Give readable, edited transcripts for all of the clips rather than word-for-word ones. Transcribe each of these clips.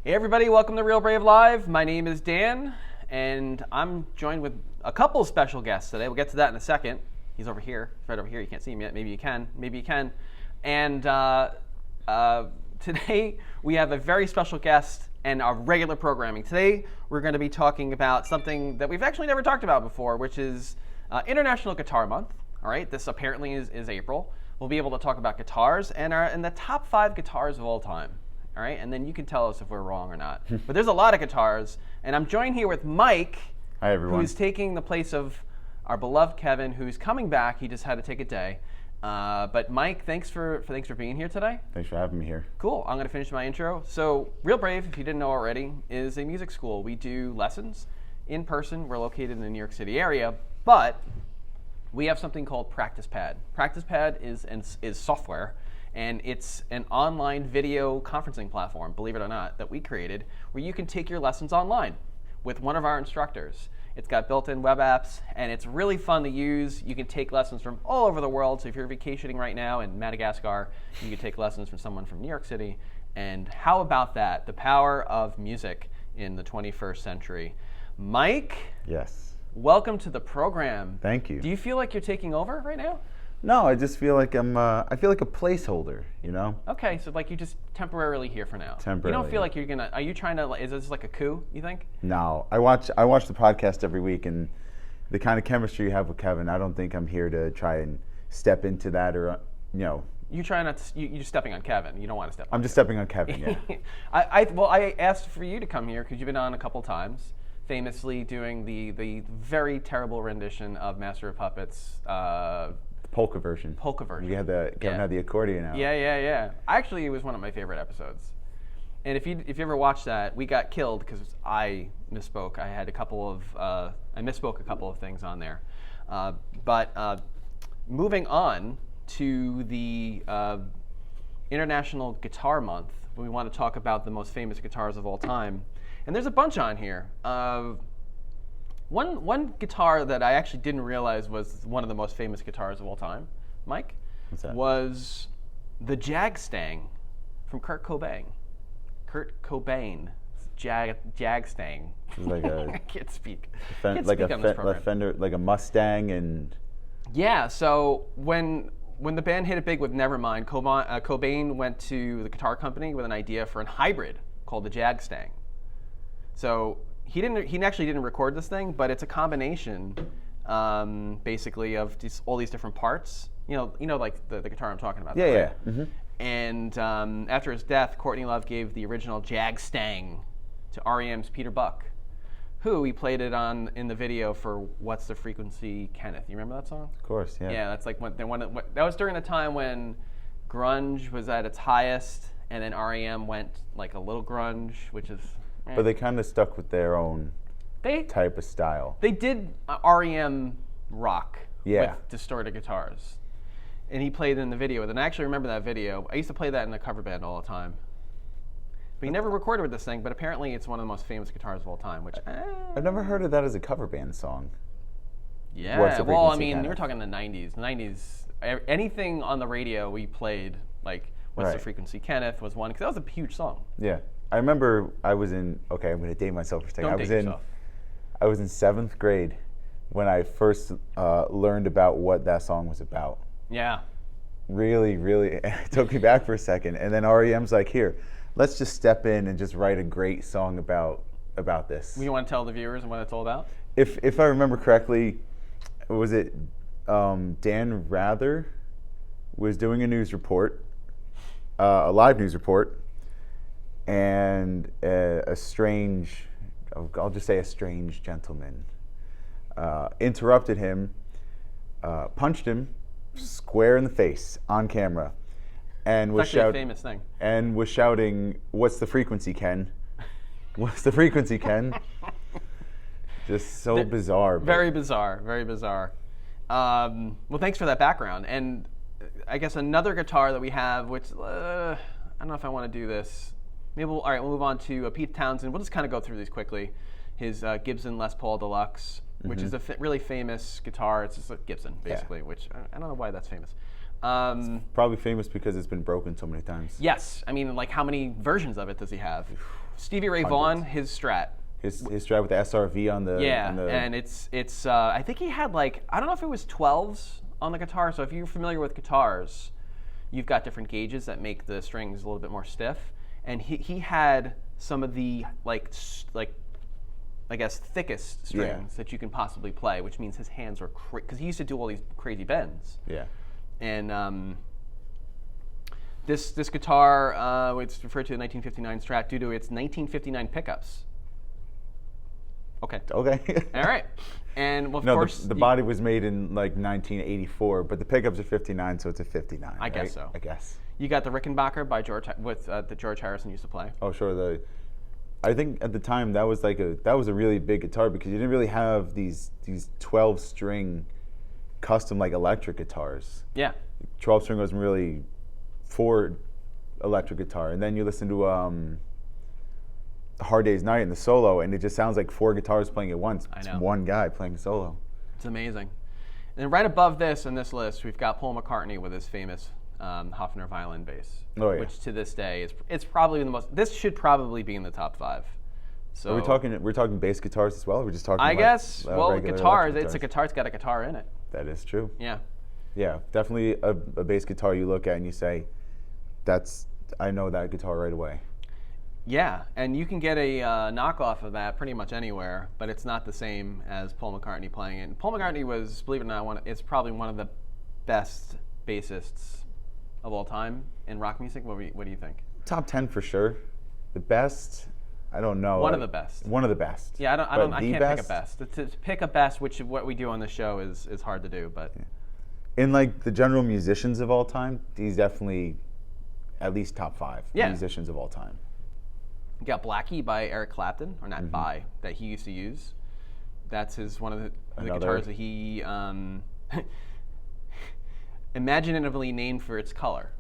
Hey everybody, welcome to Real Brave Live. My name is Dan, and I'm joined with a couple of special guests today. We'll get to that in a second. He's over here, right over here. You can't see him yet. Maybe you can. And today we have a very special guest and our regular programming. Today we're going to be talking about something that we've actually never talked about before, which is International Guitar Month. All right, this apparently is April. We'll be able to talk about guitars and the top 5 guitars of all time. All right, and then you can tell us if we're wrong or not. But there's a lot of guitars, and I'm joined here with Mike. Hi, everyone. Who's taking the place of our beloved Kevin, who's coming back. He just had to take a day. But Mike, thanks for being here today. Thanks for having me here. Cool. I'm going to finish my intro. So, Real Brave, if you didn't know already, is a music school. We do lessons in person. We're located in the New York City area, but we have something called PracticePad. PracticePad is software. And it's an online video conferencing platform, believe it or not, that we created where you can take your lessons online with one of our instructors. It's got built-in web apps, and it's really fun to use. You can take lessons from all over the world. So if you're vacationing right now in Madagascar, you can take lessons from someone from New York City. And how about that? The power of music in the 21st century. Mike? Yes. Welcome to the program. Thank you. Do you feel like you're taking over right now? No, I just feel like I feel like a placeholder, you know? Okay, so like you're just temporarily here for now. Temporarily. You don't feel like you're gonna, are you trying to, is this like a coup, you think? No, I watch the podcast every week, and the kind of chemistry you have with Kevin, I don't think I'm here to try and step into that or, you know. You try not to, you're just stepping on Kevin. You don't want to step on I'm just stepping on Kevin, yeah. I asked for you to come here because you've been on a couple times, famously doing the very terrible rendition of Master of Puppets, Polka version. We had Kevin had the accordion out. Yeah. Actually, it was one of my favorite episodes. And if you ever watched that, we got killed because I misspoke. I misspoke a couple of things on there. But moving on to the International Guitar Month, we want to talk about the most famous guitars of all time. And there's a bunch on here. One guitar that I actually didn't realize was one of the most famous guitars of all time, Mike, What's that? was the Jagstang from Kurt Cobain. Jagstang. Like I can't speak. like a Mustang and. Yeah. So when the band hit it big with Nevermind, Cobain went to the guitar company with an idea for a hybrid called the Jagstang. So he actually didn't record this thing, but it's a combination, basically, of all these different parts. You know, like the guitar I'm talking about. Yeah, right? yeah. Mm-hmm. And after his death, Courtney Love gave the original Jagstang to REM's Peter Buck, who he played it on in the video for "What's the Frequency, Kenneth." You remember that song? Of course, yeah. Yeah, that's like that was during the time when grunge was at its highest, and then REM went like a little grunge, which is. But they kind of stuck with their own type of style. They did REM rock with distorted guitars. And he played in the video. And I actually remember that video. I used to play that in a cover band all the time. But he never recorded with this thing, but apparently it's one of the most famous guitars of all time. Which I've never heard of that as a cover band song. Yeah, well, I mean, you're talking the 90s. The 90s, anything on the radio we played, like What's the Frequency, Kenneth was one, because that was a huge song. Yeah. I remember I was in, I'm going to date myself for a second. Don't date yourself. I was in 7th grade when I first learned about what that song was about. Yeah. Really, it took me back for a second. And then REM's like, here, let's just step in and just write a great song about this. You want to tell the viewers what it's all about? If I remember correctly, was it Dan Rather was doing a news report, a live news report, and a strange, I'll just say a strange gentleman, interrupted him, punched him square in the face on camera, and was shouting. A famous thing. And was shouting, "What's the frequency, Ken? What's the frequency, Ken?" Just so bizarre. Very bizarre. Well, thanks for that background. And I guess another guitar that we have, which I don't know if I want to do this. Maybe we'll move on to Pete Townsend. We'll just kind of go through these quickly. His Gibson Les Paul Deluxe, which is a really famous guitar. It's just a Gibson, basically, which I don't know why that's famous. Probably famous because it's been broken so many times. Yes, I mean, like how many versions of it does he have? Stevie Ray Hundreds. Vaughan, his Strat. His Strat with the SRV on the And it's I think he had like, I don't know if it was 12s on the guitar. So if you're familiar with guitars, you've got different gauges that make the strings a little bit more stiff. And he had some of the like I guess thickest strings that you can possibly play, which means his hands were because he used to do all these crazy bends. Yeah. And this guitar, it's referred to the 1959 Strat due to its 1959 pickups. Okay. Okay. All right. And well, of no, course, the body was made in like 1984, but the pickups are 59, so it's a 59. I guess so. I guess. You got the Rickenbacker by George that George Harrison used to play. Oh, sure. I think at the time that was a really big guitar because you didn't really have these 12-string custom like electric guitars. Yeah. 12-string wasn't really for electric guitar, and then you listen to Hard Day's Night and the solo, and it just sounds like 4 guitars playing at once. I It's know. one guy playing solo. It's amazing. And then right above this in this list, we've got Paul McCartney with his famous Hofner violin bass, Oh, yeah. which to this day it's probably the most. This should probably be in the top 5. So Are we're talking bass guitars as well? Or we're just talking. I like, guess. Well, regular guitars. electric It's a guitar. It's got a guitar in it. That is true. Yeah. Yeah, definitely a bass guitar you look at and you say, I know that guitar right away. Yeah, and you can get a knockoff of that pretty much anywhere, but it's not the same as Paul McCartney playing it. And Paul McCartney was, believe it or not, it's probably one of the best bassists of all time in rock music. What do you think? Top 10 for sure. The best, I don't know. One of the best. One of the best. Yeah, I can't pick a best? best. To pick a best, which is what we do on the show, is hard to do. But In like the general musicians of all time, he's definitely at least top 5 musicians of all time. You got Blackie by Eric Clapton, or not by, that he used to use. That's one of the guitars that he imaginatively named for its color.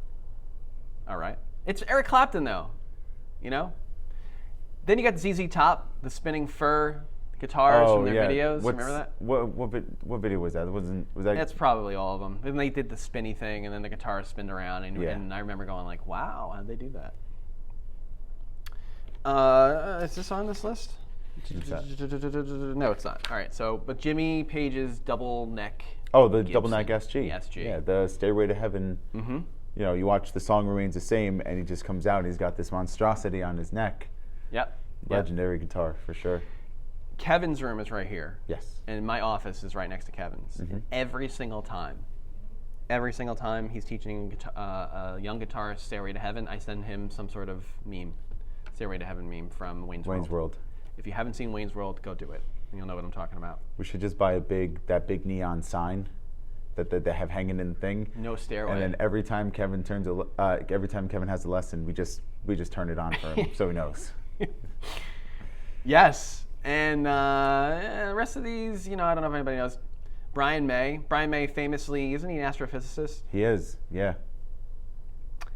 All right. It's Eric Clapton, though. You know? Then you got ZZ Top, the spinning fur guitars from their videos. Remember that? What video was that? Was that? That's probably all of them. And they did the spinny thing, and then the guitar spinned around, and I remember going like, "Wow, how'd they do that?" Is this on this list? No, it's not. All right. So, but Jimmy Page's double neck. Oh, the Gibson. double neck SG. SG. Yeah, the Stairway to Heaven. Mm-hmm. You know, you watch The Song Remains the Same, and he just comes out and he's got this monstrosity on his neck. Yep. Legendary guitar, for sure. Kevin's room is right here. Yes. And my office is right next to Kevin's. And every single time he's teaching a young guitarist Stairway to Heaven, I send him some sort of meme, Stairway to Heaven meme from Wayne's World. If you haven't seen Wayne's World, go do it. And you'll know what I'm talking about. We should just buy that big neon sign that they have hanging in the thing. No stairway. And then every time Kevin has a lesson, we just turn it on for him so he knows. Yes. And the rest of these, I don't know if anybody knows. Brian May famously, isn't he an astrophysicist? He is, yeah.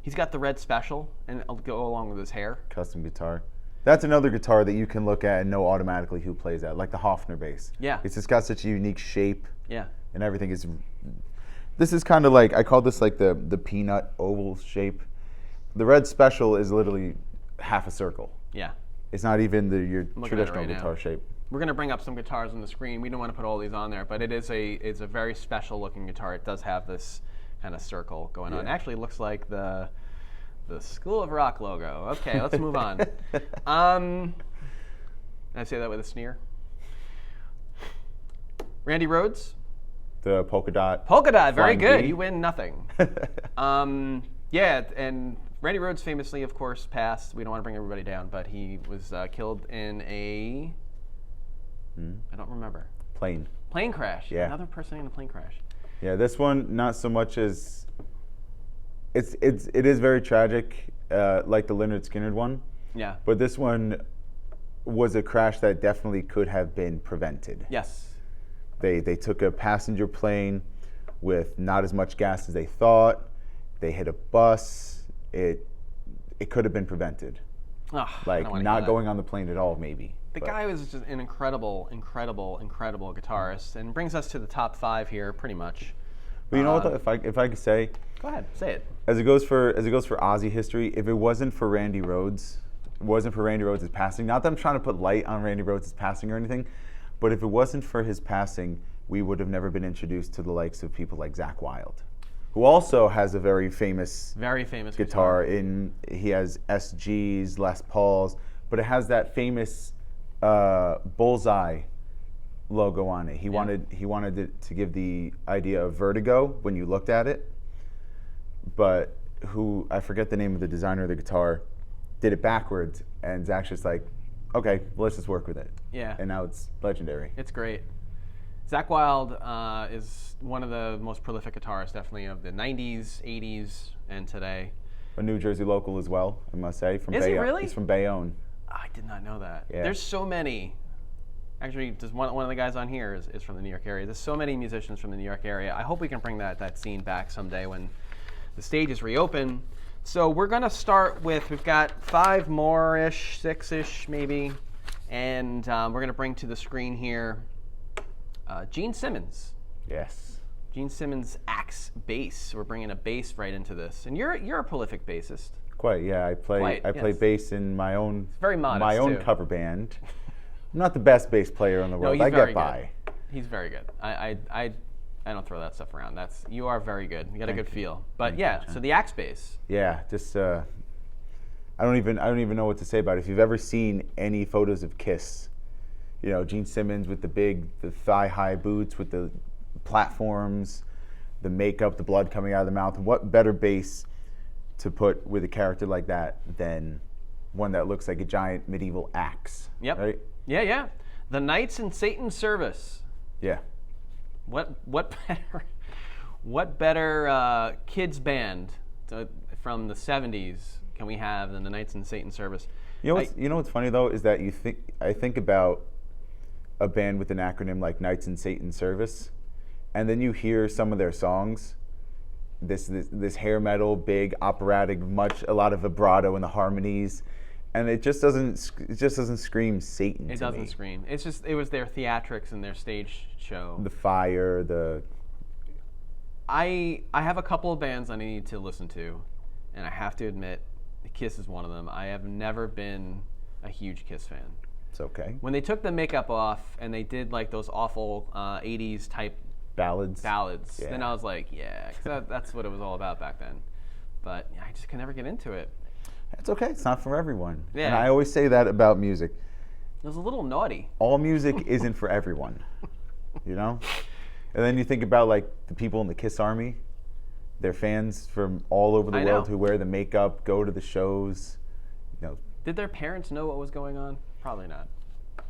He's got the red special, and it'll go along with his hair. Custom guitar. That's another guitar that you can look at and know automatically who plays that, like the Hofner bass. Yeah. It's just got such a unique shape. Yeah. And everything is. This is kind of like, I call this like the peanut oval shape. The red special is literally half a circle. Yeah. It's not even your traditional right guitar now. shape. We're going to bring up some guitars on the screen. We don't want to put all these on there, but it's a very special looking guitar. It does have this kind of circle going on. It actually looks like the School of Rock logo. Okay, let's move on. I say that with a sneer. Randy Rhoads. The polka dot. Polka dot, very Flying good. V. You win nothing. And Randy Rhoads famously, of course, passed. We don't want to bring everybody down, but he was killed in a I don't remember. Plane crash. Yeah. Another person in a plane crash. Yeah, this one not so much as it is very tragic, like the Lynyrd Skynyrd one. Yeah. But this one was a crash that definitely could have been prevented. Yes. They took a passenger plane with not as much gas as they thought. They hit a bus. It could have been prevented. Ugh, Like not going on the plane at all, maybe. The guy was just an incredible guitarist, and brings us to the top 5 here, pretty much. But you know what? Though, if I could say, Go ahead, say it. As it goes for Ozzy history, if it wasn't for Randy Rhoads, passing. Not that I'm trying to put light on Randy Rhoads' passing or anything, but if it wasn't for his passing, we would have never been introduced to the likes of people like Zakk Wylde, who also has a very famous guitar. He has SGs, Les Pauls, but it has that famous bullseye logo on it. He wanted it to give the idea of vertigo when you looked at it, but I forget the name of the designer of the guitar, did it backwards, and Zach's just like, okay, well, let's just work with it. Yeah. And now it's legendary. It's great. Zakk Wylde is one of the most prolific guitarists, definitely, of the 90s, 80s, and today. A New Jersey local as well, I must say. Is he really? He's from Bayonne. I did not know that. Yeah. There's so many. Actually, just one of the guys on here is from the New York area. There's so many musicians from the New York area. I hope we can bring that scene back someday when the stages reopen. So we're going to start with, we've got 5 more-ish, 6-ish maybe, and we're going to bring to the screen here Gene Simmons. Yes. Gene Simmons' axe bass. We're bringing a bass right into this. And you're a prolific bassist. Quite, yeah. I play bass in my own very modest, too. Cover band. I'm not the best bass player in the world. No, I get by. Good. He's very good. I don't throw that stuff around. You are very good. You got a good feel. But so the axe bass. Yeah, just I don't even know what to say about it. If you've ever seen any photos of Kiss, Gene Simmons with the thigh-high boots with the platforms, the makeup, the blood coming out of the mouth. What better bass to put with a character like that than one that looks like a giant medieval axe? Yep. Right? Yeah. The Knights in Satan's Service. Yeah. What better kids band from the 70s can we have than the Knights in Satan's Service? You know what's funny though is that I think about a band with an acronym like Knights in Satan's Service, and then you hear some of their songs. This hair metal, big operatic, a lot of vibrato in the harmonies. And it just doesn't scream Satan. It doesn't scream. It was their theatrics and their stage show. The fire, I have a couple of bands I need to listen to, and I have to admit, Kiss is one of them. I have never been a huge Kiss fan. It's okay. When they took the makeup off and they did like those awful 80s type ballads, yeah. Then I was like, yeah, because that's what it was all about back then. But I just could never get into it. It's okay. It's not for everyone. Yeah. And I always say that about music. It was a little naughty. All music isn't for everyone, And then you think about like the people in the Kiss Army. They're fans from all over the world who wear the makeup, go to the shows. Did their parents know what was going on? Probably not.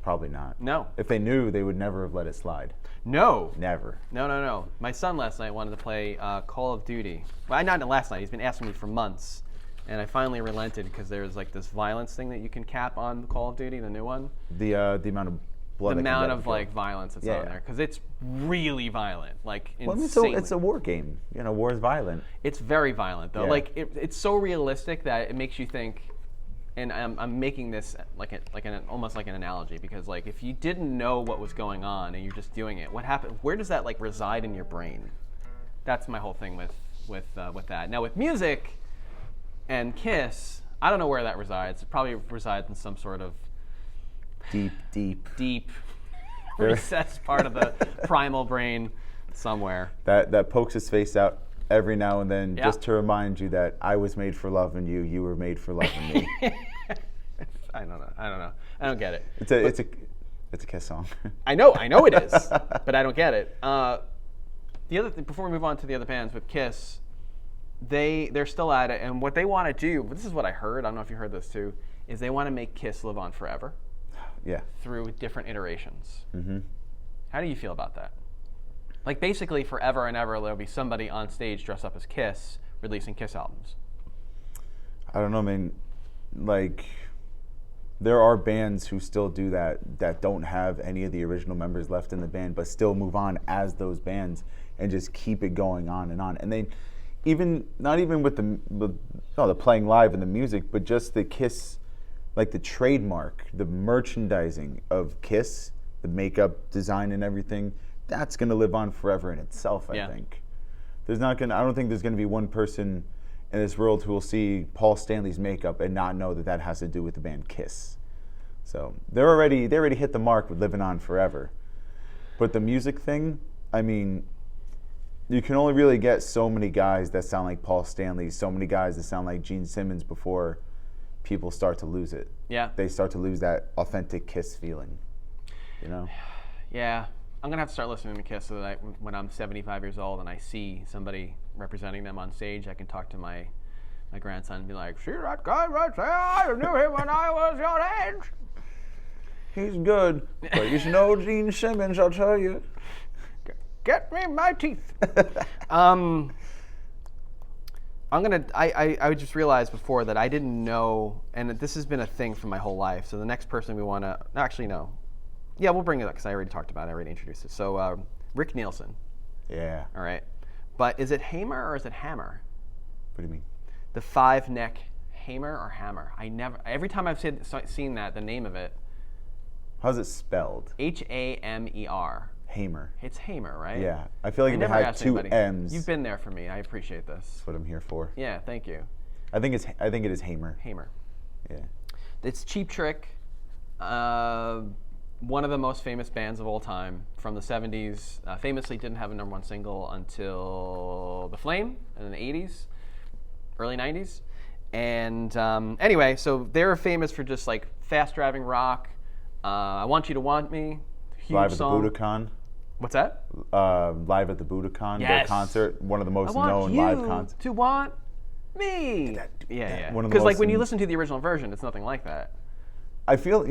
Probably not. No. If they knew, they would never have let it slide. No. Never. No. My son last night wanted to play Call of Duty. Well, not last night. He's been asking me for months. And I finally relented because there's like this violence thing that you can cap on Call of Duty, the new one. The amount of blood. The amount of like violence that's on there, because it's really violent, like insanely. Well, it's a war game. War is violent. It's very violent though. Yeah. Like it's so realistic that it makes you think. And I'm making this almost like an analogy, because like if you didn't know what was going on and you're just doing it, what happened? Where does that like reside in your brain? That's my whole thing with that. Now with music and Kiss, I don't know where that resides. It probably resides in some sort of deep recessed part of the primal brain somewhere. That pokes his face out every now and then, just to remind you that I was made for loving you. You were made for loving me. I don't know. I don't get it. It's a Kiss song. I know it is, but I don't get it. The other thing, before we move on to the other bands with Kiss, they're still at it, and what they want to do, this is what I heard, I don't know if you heard this too, is they want to make Kiss live on forever. Yeah. Through different iterations. Mm-hmm. How do you feel about that? Like basically forever and ever there'll be somebody on stage dressed up as Kiss releasing Kiss albums. I don't know, man. Like, there are bands who still do that don't have any of the original members left in the band, but still move on as those bands and just keep it going on. And they not even with the playing live and the music, but just the Kiss, like the trademark, the merchandising of Kiss, the makeup design and everything, that's going to live on forever in itself, I think. I don't think there's gonna be one person in this world who will see Paul Stanley's makeup and not know that has to do with the band Kiss. So they already hit the mark with Living On Forever. But the music thing, I mean, you can only really get so many guys that sound like Paul Stanley, so many guys that sound like Gene Simmons before people start to lose it. Yeah. They start to lose that authentic Kiss feeling, Yeah. I'm going to have to start listening to Kiss so that when I'm 75 years old and I see somebody representing them on stage, I can talk to my grandson and be like, see that guy right there? I knew him when I was your age. He's good, but you should know Gene Simmons, I'll tell you. Get me my teeth. I just realized before that I didn't know, and this has been a thing for my whole life. So the next person we want to, actually no. Yeah, we'll bring it up because I already talked about it. I already introduced it. So Rick Nielsen. Yeah. All right. But is it Hamer or is it Hammer? What do you mean? The 5-neck Hamer or Hammer? Every time I've seen that, the name of it. How's it spelled? Hamer. Hamer. It's Hamer, right? Yeah. I feel like if it had 2 M's. You've been there for me. I appreciate this. That's what I'm here for. Yeah, thank you. I think it is Hamer. Hamer. Yeah. It's Cheap Trick. One of the most famous bands of all time from the 70s. Famously didn't have a #1 single until The Flame in the 80s, early 90s. And anyway, so they're famous for just like fast driving rock. I Want You to Want Me. Huge Live at song. the Budokan. What's that? Live at the Budokan, Yes. their concert, one of the most known live concerts. To want me. Yeah. One of the Because like most when you listen to the original version, it's nothing like that. I feel,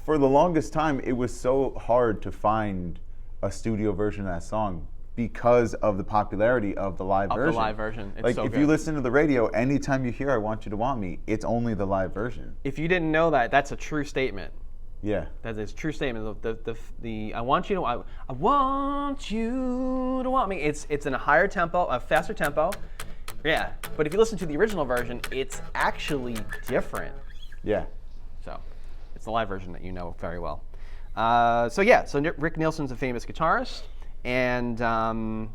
for the longest time, it was so hard to find a studio version of that song because of the popularity of the live version. Of the live version. It's like, so if good. you listen to the radio, anytime you hear I Want You to Want Me, it's only the live version. If you didn't know that, that's a true statement. Yeah. That is a true statement. The I want you to I want you to want me. It's in a higher tempo, a faster tempo. Yeah. But if you listen to the original version, it's actually different. Yeah. So it's the live version that you know very well. So Rick Nielsen's a famous guitarist, and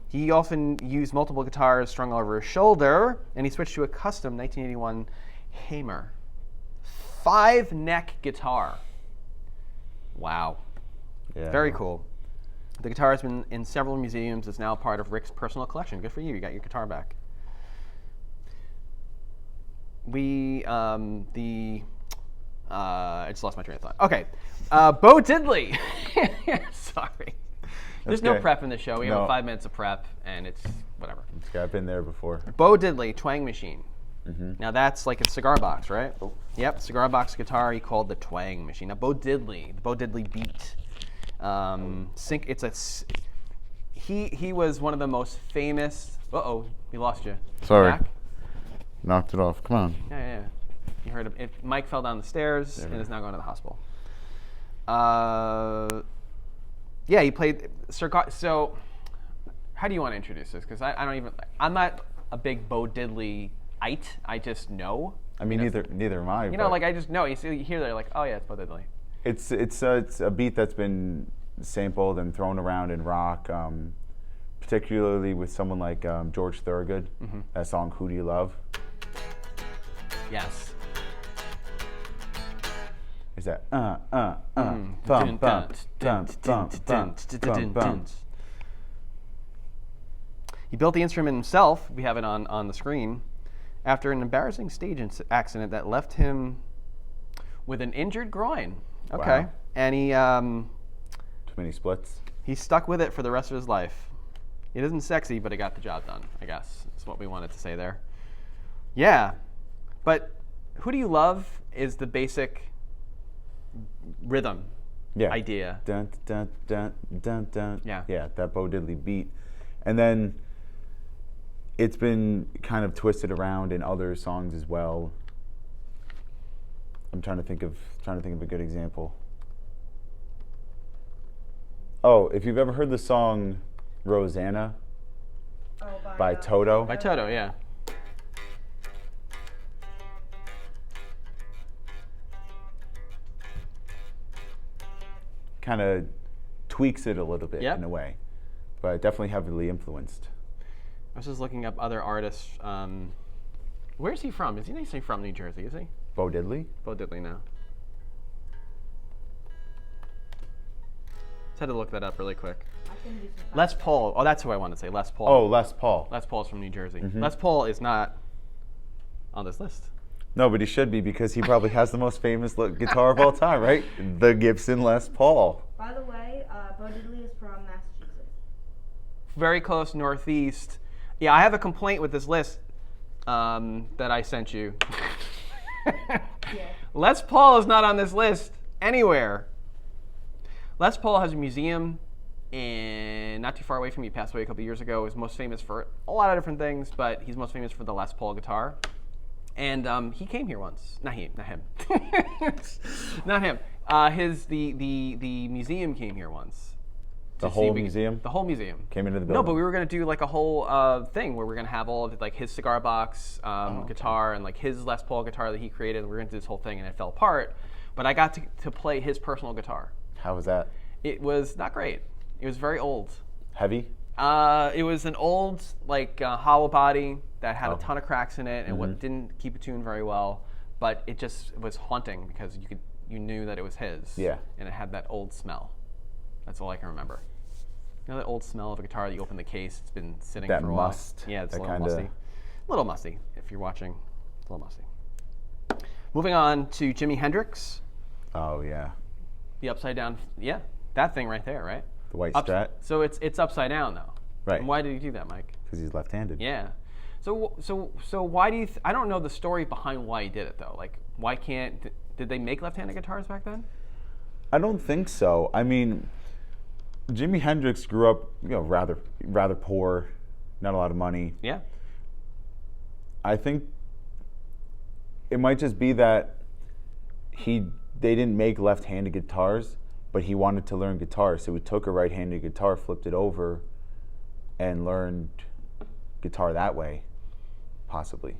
he often used multiple guitars strung over his shoulder, and he switched to a custom 1981 Hamer 5-neck guitar. Wow. Yeah. Very cool. The guitar has been in several museums. It's now part of Rick's personal collection. Good for you. You got your guitar back. I just lost my train of thought. Okay. Bo Diddley. Sorry. There's no okay. prep in the show. We have No. 5 minutes of prep, and it's whatever. Yeah, I've been there before. Bo Diddley, twang machine. Mm-hmm. Now that's like a cigar box, right? Oh. Yep, cigar box guitar. He called the twang machine. Now Bo Diddley, the Bo Diddley beat. He was one of the most famous. We lost you. Sorry. Back? Knocked it off. Come on. Yeah. You heard it. Mike fell down the stairs and is now going to the hospital. He played cigar. So, how do you want to introduce this? Because I'm not a big Bo Diddley-ite. I just know. I mean, neither am I. I just know. You hear that, you're like, oh yeah, it's Bo Diddley. It's a beat that's been sampled and thrown around in rock, particularly with someone like George Thorogood. Mm-hmm. That song "Who Do You Love?" Yes. Is that bump bump bump bump bump? He built the instrument himself. We have it on the screen. After an embarrassing stage accident that left him with an injured groin. Okay. Wow. And he Too many splits. he stuck with it for the rest of his life. It isn't sexy, but it got the job done, I guess. That's what we wanted to say there. Yeah. But Who Do You Love is the basic rhythm idea. Dun dun dun dun dun. Yeah. Yeah, that Bo Diddley beat. And then it's been kind of twisted around in other songs as well. I'm trying to think of a good example. Oh, if you've ever heard the song Rosanna by Toto. By Toto, yeah. Kind of tweaks it a little bit Yep. in a way, but definitely heavily influenced. I was just looking up other artists. Where's he from? Is he from New Jersey? Is he? Bo Diddley? Bo Diddley now. Just had to look that up really quick. Les Paul. Oh, that's who I wanted to say. Les Paul. Oh, Les Paul. Les Paul's from New Jersey. Les Paul is not on this list. No, but he should be because he probably has the most famous guitar of all time, right? The Gibson Les Paul. By the way, Bo Diddley is from Massachusetts. Very close northeast. Yeah, I have a complaint with this list that I sent you. Yeah. Les Paul is not on this list anywhere. Les Paul has a museum not too far away from me. He passed away a couple years ago. He's most famous for a lot of different things, but he's most famous for the Les Paul guitar. And he came here once. Not him. Not him. The museum came here once. The whole museum? The whole museum. Came into the building? No, but we were going to do like a whole thing where we're going to have all of like his cigar box guitar and like his Les Paul guitar that he created. And we were going to do this whole thing and it fell apart. But I got to play his personal guitar. How was that? It was not great. It was very old. Heavy? It was an old like hollow body that had a ton of cracks in it and didn't keep it tuned very well. But it just was haunting because you knew that it was his. Yeah. And it had that old smell. That's all I can remember. You know that old smell of a guitar that you open the case, it's been sitting for a while? That must. Yeah, it's that a little musty. A little musty, if you're watching. A little musty. Moving on to Jimi Hendrix. Oh, yeah. The upside down, yeah, that thing right there, right? The white Strat? So it's upside down, though. Right. And why did he do that, Mike? Because he's left-handed. Yeah. So why do you, I don't know the story behind why he did it, though. Like, why can't, did they make left-handed guitars back then? I don't think so. I mean, Jimi Hendrix grew up, rather poor, not a lot of money. Yeah. I think it might just be that they didn't make left-handed guitars, but he wanted to learn guitar, so he took a right-handed guitar, flipped it over, and learned guitar that way, possibly.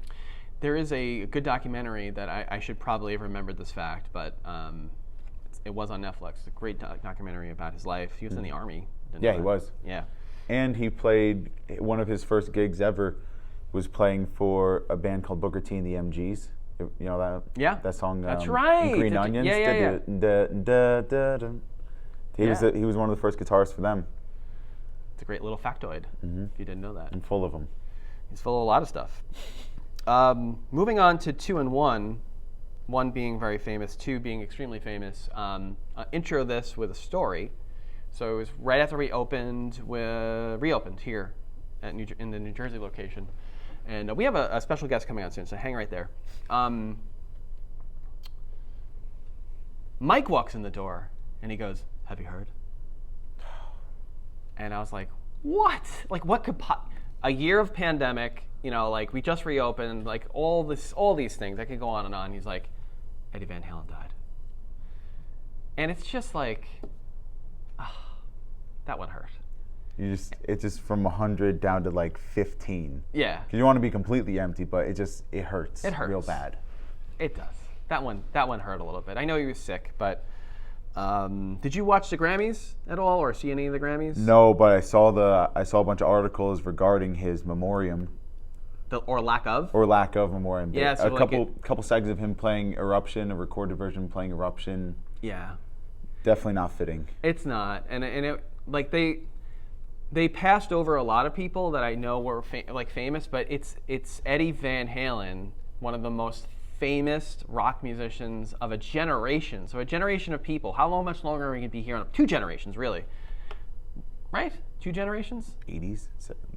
There is a good documentary that I should probably have remembered this fact, but it was on Netflix. It's a great documentary about his life. He was in the Army. Yeah, he was. Yeah. And he played, one of his first gigs ever was playing for a band called Booker T and the MGs. You know that? Yeah. That song. That's right. Green Onions. Yeah. He was one of the first guitarists for them. It's a great little factoid, if you didn't know that. And full of them. He's full of a lot of stuff. Moving on to 2 and 1, 1 being very famous, 2 being extremely famous. Intro this with a story. So it was right after we reopened here in the New Jersey location. And we have a special guest coming on soon, so hang right there. Mike walks in the door, and he goes, "Have you heard?" And I was like, "What? Like, what could a year of pandemic? Like we just reopened, like all these things. I could go on and on." He's like, "Eddie Van Halen died," and it's just like, that one hurt. It's just from 100 down to like 15. Yeah. Because you want to be completely empty, but it hurts. It hurts real bad. It does. That one hurt a little bit. I know he was sick, but did you watch the Grammys at all, or see any of the Grammys? No, but I saw a bunch of articles regarding his memoriam. Or lack of memoriam. Yeah. So a couple seconds of him playing Eruption, a recorded version playing Eruption. Yeah. Definitely not fitting. It's not, and it like they passed over a lot of people that I know were famous, but it's Eddie Van Halen, one of the most famous rock musicians of a generation. So a generation of people. How much longer are we going to be here? 2 generations, really. Right? 2 generations? 80s?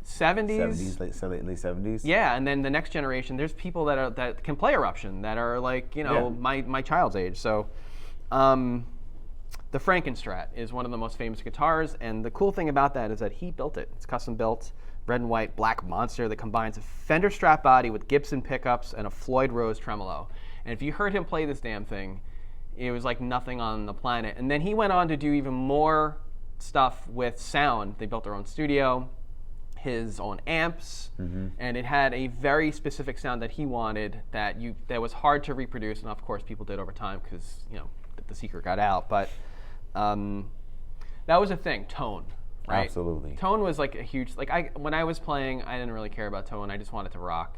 70s? Late 70s? Yeah, and then the next generation, there's people that can play Eruption that are like, my child's age. So the Frankenstrat is one of the most famous guitars, and the cool thing about that is that he built it. It's custom built, red and white, black monster that combines a Fender Strat body with Gibson pickups and a Floyd Rose tremolo. And if you heard him play this damn thing, it was like nothing on the planet. And then he went on to do even more stuff with sound. They built their own studio, his own amps, and it had a very specific sound that he wanted that was hard to reproduce, and of course people did over time because the secret got out. But that was a thing, tone right? Absolutely. Tone was like a huge, when I was playing, I didn't really care about tone. I just wanted to rock.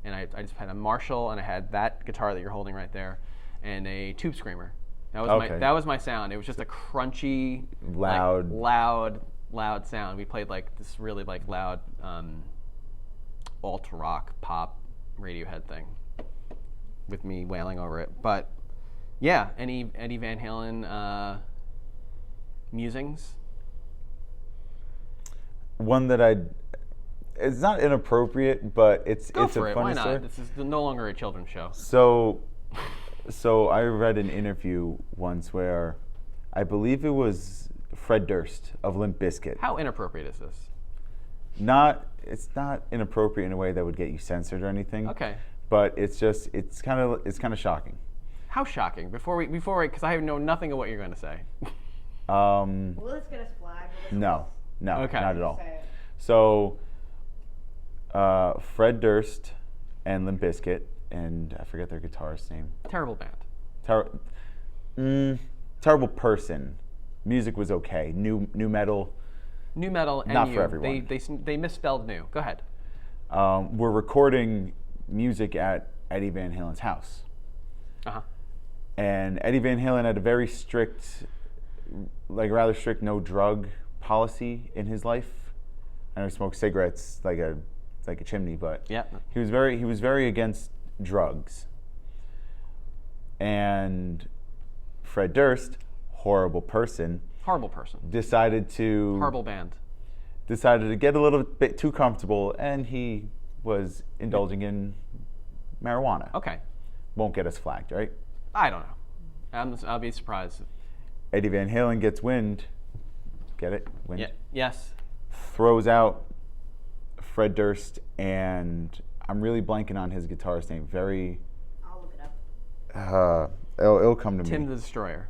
And I just had a Marshall, and I had that guitar that you're holding right there, and a Tube Screamer. That was my sound. It was just a crunchy, loud, loud sound. We played like this really like loud alt rock pop Radiohead thing with me wailing over it. But yeah, any Eddie Van Halen musings? One that it's not inappropriate, but it's Go it's for a it. funny Why not? story. This is no longer a children's show. So I read an interview once where I believe it was Fred Durst of Limp Bizkit. How inappropriate is this? It's not inappropriate in a way that would get you censored or anything. Okay. But it's kind of shocking. How shocking! Before we, because I know nothing of what you're going to say. Will this get us flagged? No, Okay. not at all. Say it. So Fred Durst and Limp Bizkit, and I forget their guitarist's name. Terrible band. Terrible person. Music was okay. New metal. New metal and Not you. for everyone. They misspelled new. Go ahead. We're recording music at Eddie Van Halen's house. Uh-huh. And Eddie Van Halen had a very rather strict no drug policy in his life. I know he smoked cigarettes like a chimney, but Yeah. he was very against drugs. And Fred Durst, horrible person, Horrible person. decided to Horrible band. get a little bit too comfortable, and he was indulging in marijuana. Okay. Won't get us flagged, right? I don't know. I'll be surprised. Eddie Van Halen gets wind. Get it? Wind. Yeah. Yes. Throws out Fred Durst, and I'm really blanking on his guitarist name. I'll look it up. It'll come to me. Tim the Destroyer.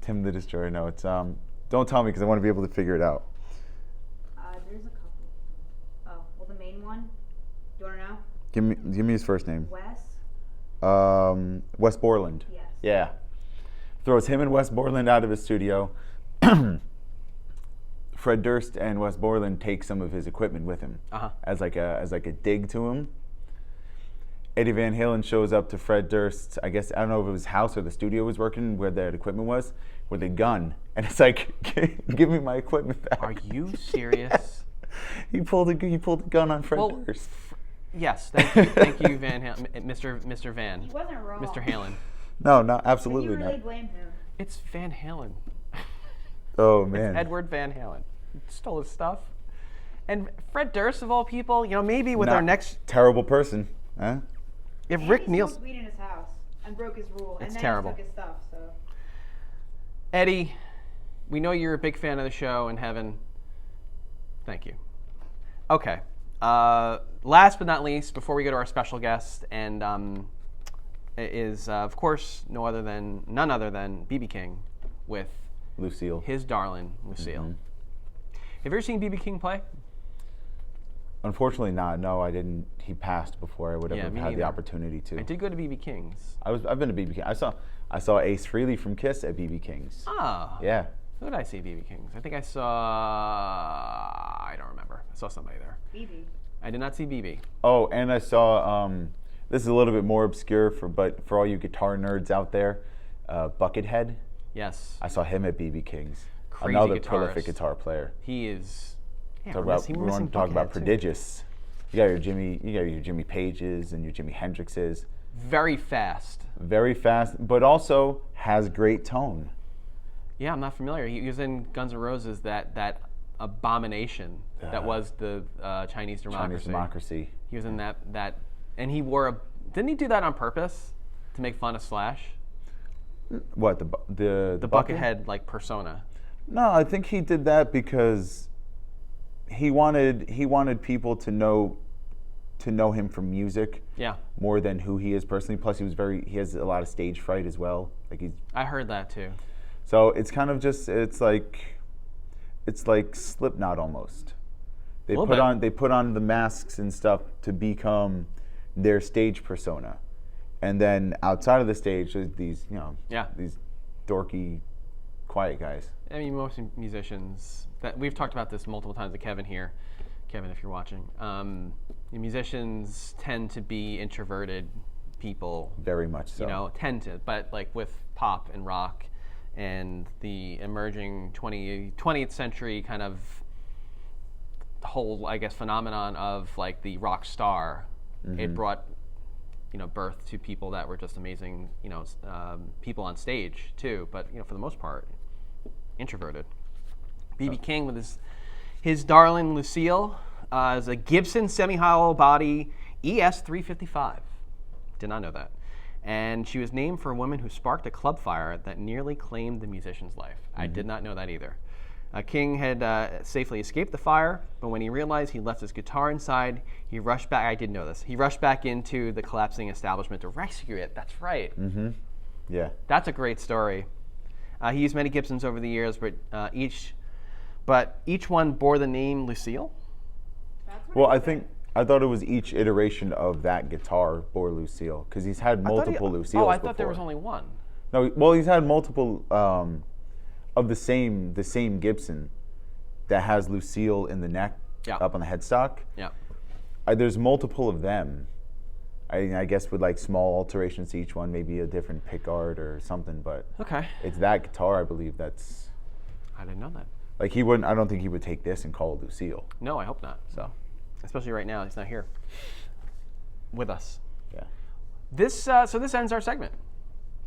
Tim the Destroyer. No, it's don't tell me because I want to be able to figure it out. There's a couple. Oh, well, the main one. Do you want to know? Give me his first name. Wes? Wes Borland. Yes. Yeah. Throws him and Wes Borland out of his studio. Fred Durst and Wes Borland take some of his equipment with him as like a dig to him. Eddie Van Halen shows up to Fred Durst. I guess I don't know if it was his house or the studio was working where that equipment was, with a gun, and it's like, give me my equipment back. Are you serious? He pulled a gun on Fred Durst. Yes. Thank you, Van Halen, Mr. Van. He wasn't wrong. Mr. Halen. No, not But absolutely you really not. blame him. It's Van Halen. Oh man. Edward Van Halen stole his stuff. And Fred Durst, of all people, maybe with our next. Terrible person, huh? If And Rick he Nielsen. smoked weed in his house and broke his rule. It's and then terrible. he took his stuff, so. Eddie, we know you're a big fan of the show in heaven. Thank you. Okay. Last but not least, before we go to our special guest, and is of course none other than BB King with Lucille. his darling Lucille. Mhm. Have you ever seen BB King play? Unfortunately, not. No, I didn't. He passed before I would Yeah, have me had the neither. opportunity to. I did go to BB King's. I've been to BB King. I saw Ace Frehley from Kiss at BB King's. Ah. Yeah. Who did I see at BB King's? I think I saw. I don't remember. I saw somebody there. BB. I did not see BB. Oh, and I saw. This is a little bit more obscure but for all you guitar nerds out there, Buckethead. Yes. I saw him at BB King's. Crazy Another guitarist. prolific guitar player. He is. Yeah, We want to talk about prodigious. You got your Jimmy Pages and your Jimi Hendrixes. Very fast. Very fast, but also has great tone. Yeah, I'm not familiar. He was in Guns N' Roses, that abomination that was the Chinese Democracy. Chinese Democracy. He was in that, and he wore a. Didn't he do that on purpose to make fun of Slash? What the Buckethead persona. No, I think he did that because he wanted people to know him from music. Yeah. More than who he is personally. Plus, he has a lot of stage fright as well. I heard that too. So it's kind of just it's like Slipknot almost. They put on the masks and stuff to become their stage persona, and then outside of the stage, there's these these dorky, quiet guys. I mean, most musicians, that we've talked about this multiple times with Kevin here. Kevin, if you're watching, musicians tend to be introverted people. Very much so. You know, tend to, but like with pop and rock and the emerging 20th century kind of whole, I guess, phenomenon of like the rock star, it brought, you know, birth to people that were just amazing, you know, people on stage too. But you know, for the most part, introverted. B.B. King with his darling Lucille is a Gibson semi-hollow body ES-355. Did not know that. And she was named for a woman who sparked a club fire that nearly claimed the musician's life. I did not know that either. King had safely escaped the fire, but when he realized he left his guitar inside, he rushed back. I didn't know this. He rushed back into the collapsing establishment to rescue it. That's right. Yeah. That's a great story. He used many Gibsons over the years, but each one bore the name Lucille. Well, I thought it was each iteration of that guitar bore Lucille, because he's had multiple Lucilles. Oh, I thought there was only one. No, well, he's had multiple of the same Gibson that has Lucille in the neck, up on the headstock. Yeah. There's multiple of them. I guess with like small alterations to each one, maybe a different pickguard or something, but Okay. it's that guitar, I believe, that's I didn't know that. like he wouldn't. I don't think he would take this and call it Lucille. No, I hope not. So Especially right now, he's not here with us. yeah. This this ends our segment,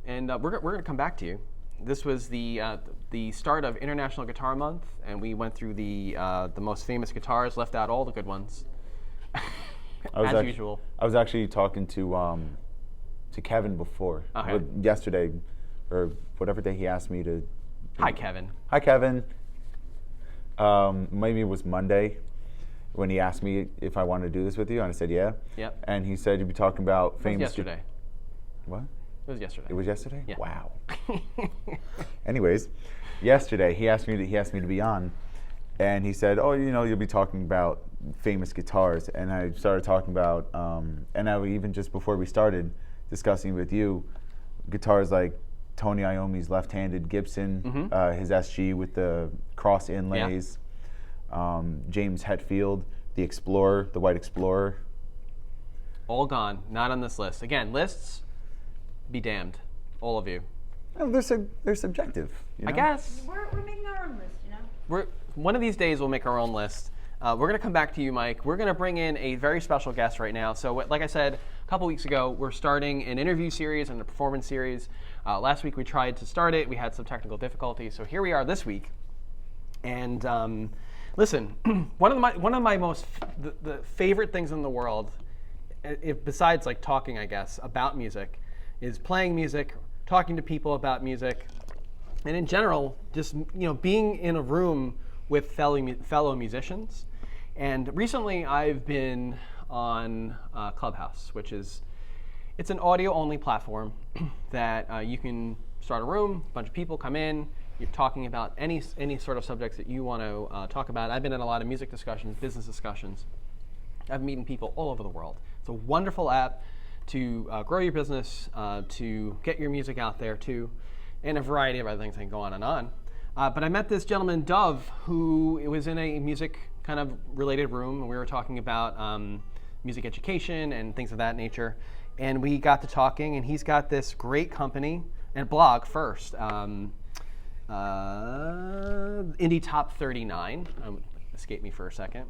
and we're going to come back to you. This was the start of International Guitar Month, and we went through the most famous guitars, left out all the good ones, as usual. I was actually talking to Kevin before, yesterday, or whatever day he asked me to. Hi, Kevin. Hi, Kevin. Maybe it was Monday when he asked me if I wanted to do this with you, and I said yeah. Yep. And he said you'd be talking about famous. Yesterday. What? It was yesterday. It was yesterday? Yeah. Wow. Anyways, yesterday he asked me to be on, and he said, "Oh, you know, you'll be talking about famous guitars." And I started talking about, and I even just before we started discussing with you, guitars like Tony Iommi's left-handed Gibson, his SG with the cross inlays, James Hetfield, the Explorer, the White Explorer. All gone. Not on this list. Again, lists. Be damned, all of you. Oh, they're subjective. You know? I guess. We're making our own list, you know? One of these days we'll make our own list. We're going to come back to you, Mike. We're going to bring in a very special guest right now. So like I said a couple weeks ago, we're starting an interview series and a performance series. Last week we tried to start it. We had some technical difficulties. So here we are this week. And listen, one of my most the favorite things in the world, besides like talking, I guess, about music, is playing music, talking to people about music, and in general, just being in a room with fellow musicians. And recently, I've been on Clubhouse, which it's an audio-only platform that you can start a room, a bunch of people come in, you're talking about any sort of subjects that you want to talk about. I've been in a lot of music discussions, business discussions. I've been meeting people all over the world. It's a wonderful app to grow your business, to get your music out there too, and a variety of other things that can go on and on. But I met this gentleman, Dove, who was in a music kind of related room, and we were talking about music education and things of that nature. And we got to talking, and he's got this great company and blog first, Indie Top 39, escaped me for a second.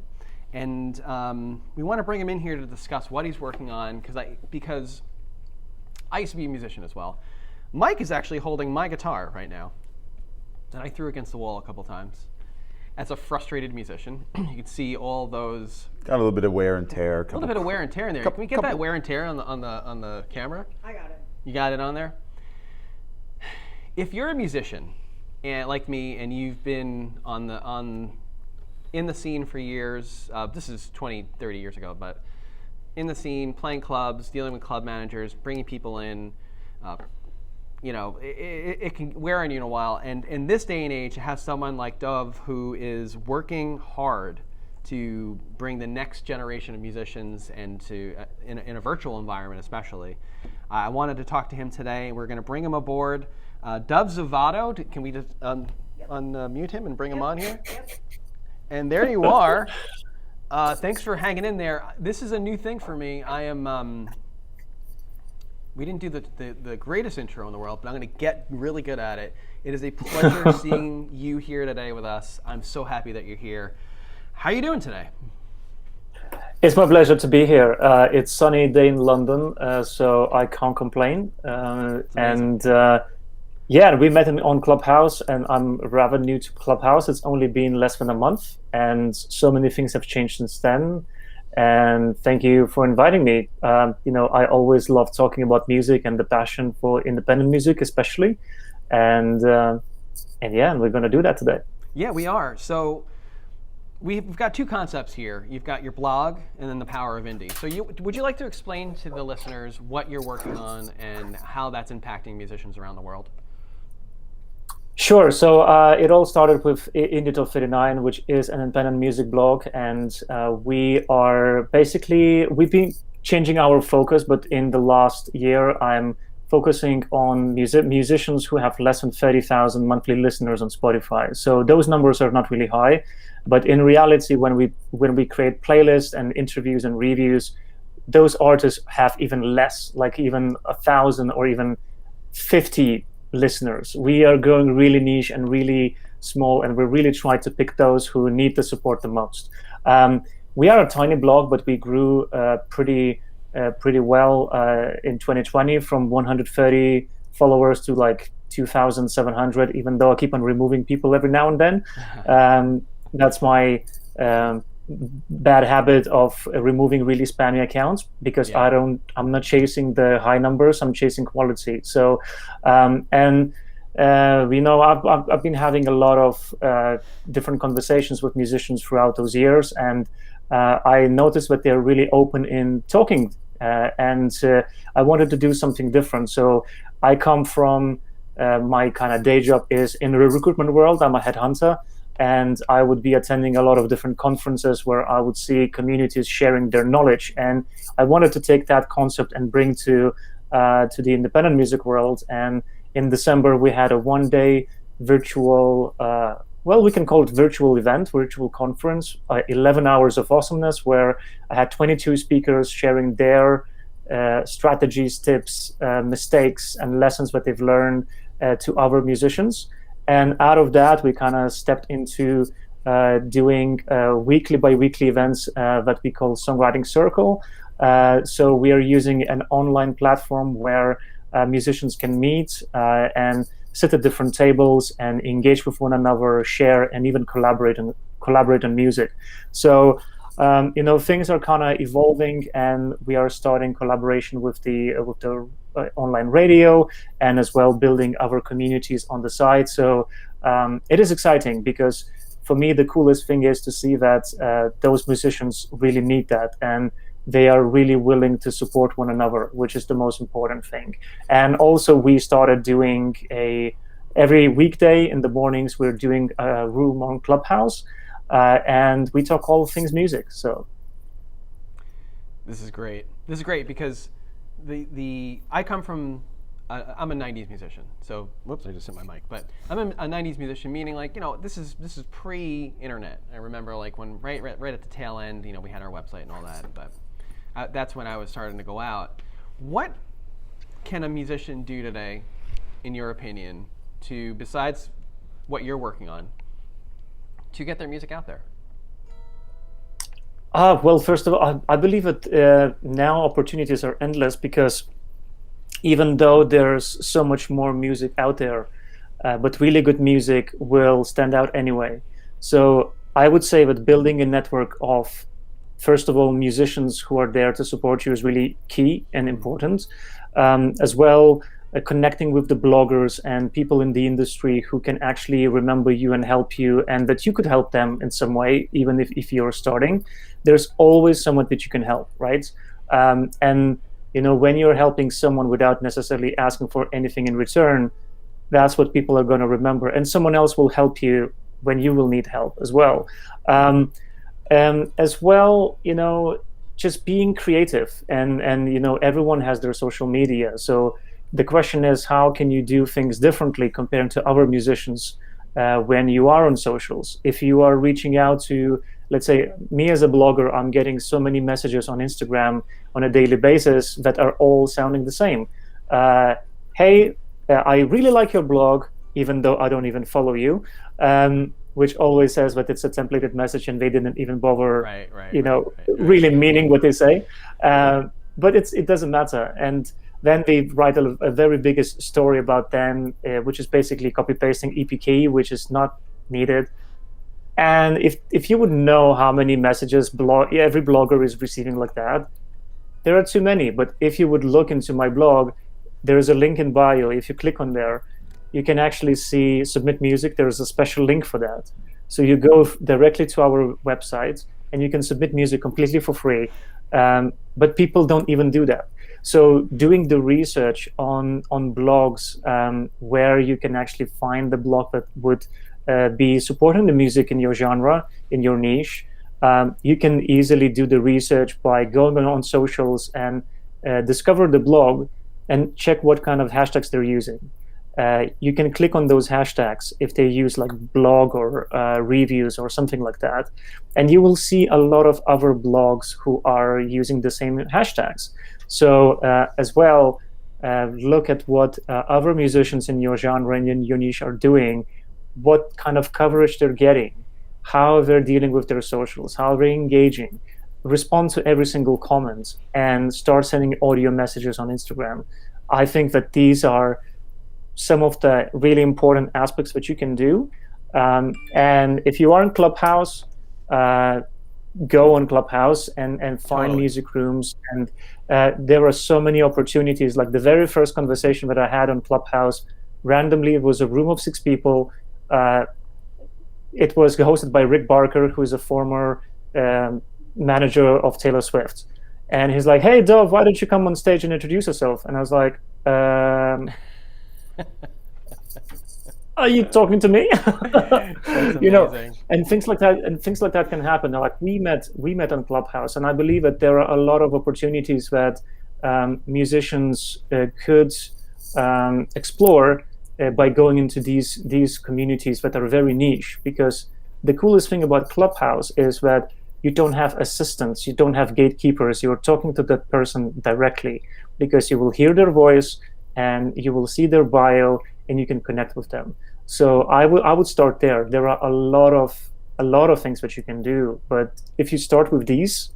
And we want to bring him in here to discuss what he's working on, because I used to be a musician as well. Mike is actually holding my guitar right now that I threw against the wall a couple times. As a frustrated musician, you can see all those. Got a little bit of wear and tear. A little bit of wear and tear in there. Can we get that wear and tear on the camera? I got it. You got it on there? If you're a musician, and like me, and you've been in the scene for years, this is 20, 30 years ago, but in the scene, playing clubs, dealing with club managers, bringing people in, it can wear on you in a while. And in this day and age, to have someone like Dove who is working hard to bring the next generation of musicians and to in a virtual environment especially. I wanted to talk to him today. We're going to bring him aboard. Dub Zavato, can we just unmute him and bring him on here? Yep. And there you are. Thanks for hanging in there. This is a new thing for me. I am. We didn't do the greatest intro in the world, but I'm going to get really good at it. It is a pleasure seeing you here today with us. I'm so happy that you're here. How are you doing today? It's my pleasure to be here. It's a sunny day in London, so I can't complain. Yeah, we met on Clubhouse, and I'm rather new to Clubhouse. It's only been less than a month, and so many things have changed since then. And thank you for inviting me. I always love talking about music and the passion for independent music, especially. And we're going to do that today. Yeah, we are. So we've got two concepts here. You've got your blog and then the power of indie. So would you like to explain to the listeners what you're working on and how that's impacting musicians around the world? Sure. So it all started with Indie Top 39, which is an independent music blog, and we've been changing our focus. But in the last year, I'm focusing on musicians who have less than 30,000 monthly listeners on Spotify. So those numbers are not really high, but in reality, when we create playlists and interviews and reviews, those artists have even less, like even 1,000 or even 50 listeners. We are going really niche and really small, and we're really trying to pick those who need the support the most. We are a tiny blog, but we grew pretty well in 2020 from 130 followers to like 2,700, even though I keep on removing people every now and then. That's my bad habit of removing really spammy accounts, because I'm not chasing the high numbers, I'm chasing quality. So I've been having a lot of different conversations with musicians throughout those years, and I noticed that they're really open in talking, and I wanted to do something different. So I come from my kind of day job is in the recruitment world. I'm a headhunter, and I would be attending a lot of different conferences where I would see communities sharing their knowledge. And I wanted to take that concept and bring to the independent music world. And in December, we had a one-day virtual, we can call it virtual event, virtual conference, 11 hours of awesomeness, where I had 22 speakers sharing their strategies, tips, mistakes, and lessons that they've learned to other musicians. And out of that, we kind of stepped into doing weekly by weekly events that we call Songwriting Circle. So we are using an online platform where musicians can meet and sit at different tables and engage with one another, share, and even collaborate on music. So things are kind of evolving, and we are starting collaboration with the online radio, and as well building other communities on the side. So it is exciting, because for me the coolest thing is to see that those musicians really need that, and they are really willing to support one another, which is the most important thing. And also we started doing every weekday in the mornings, we're doing a room on Clubhouse, and we talk all things music. So this is great. This is great because I come from I'm a 90s musician. So whoops, I just hit my mic. But I'm a 90s musician, meaning this is pre-internet. I remember when right at the tail end, we had our website and all that. But that's when I was starting to go out. What can a musician do today, in your opinion, besides what you're working on, to get their music out there? Well, first of all, I believe that now opportunities are endless, because even though there's so much more music out there, but really good music will stand out anyway. So I would say that building a network of, first of all, musicians who are there to support you is really key and important. As well, connecting with the bloggers and people in the industry who can actually remember you and help you, and that you could help them in some way, even if you're starting. There's always someone that you can help, right? And when you're helping someone without necessarily asking for anything in return, that's what people are going to remember. And someone else will help you when you will need help as well. As well, just being creative, and everyone has their social media. So the question is, how can you do things differently compared to other musicians when you are on socials? If you are reaching out to, let's say, me as a blogger, I'm getting so many messages on Instagram on a daily basis that are all sounding the same. Hey, I really like your blog, even though I don't even follow you, which always says that it's a templated message and they didn't even bother, really meaning what they say. But it doesn't matter. And then they write a very biggest story about them, which is basically copy-pasting EPK, which is not needed. And if you would know how many messages every blogger is receiving like that, there are too many. But if you would look into my blog, there is a link in bio. If you click on there, you can actually see submit music. There is a special link for that. So you go directly to our website and you can submit music completely for free. But people don't even do that. So doing the research on blogs where you can actually find the blog that would be supporting the music in your genre, in your niche, you can easily do the research by going on socials and discover the blog and check what kind of hashtags they're using. You can click on those hashtags if they use like blog or reviews or something like that, and you will see a lot of other blogs who are using the same hashtags. So as well, look at what other musicians in your genre and in your niche are doing, what kind of coverage they're getting, how they're dealing with their socials, how they're engaging. Respond to every single comment and start sending audio messages on Instagram. I think that these are some of the really important aspects that you can do. And if you are in Clubhouse, go on Clubhouse and find music rooms. And there are so many opportunities. Like the very first conversation that I had on Clubhouse, randomly, it was a room of 6 people. It was hosted by Rick Barker, who is a former manager of Taylor Swift. And he's like, "Hey, Dove, why don't you come on stage and introduce yourself?" And I was like, are you talking to me? And things like that can happen. Like we met on Clubhouse, and I believe that there are a lot of opportunities that musicians could explore by going into these communities that are very niche. Because the coolest thing about Clubhouse is that you don't have assistants, you don't have gatekeepers. You're talking to that person directly, because you will hear their voice and you will see their bio, and you can connect with them. So I would start there. There are a lot of things that you can do, but if you start with these,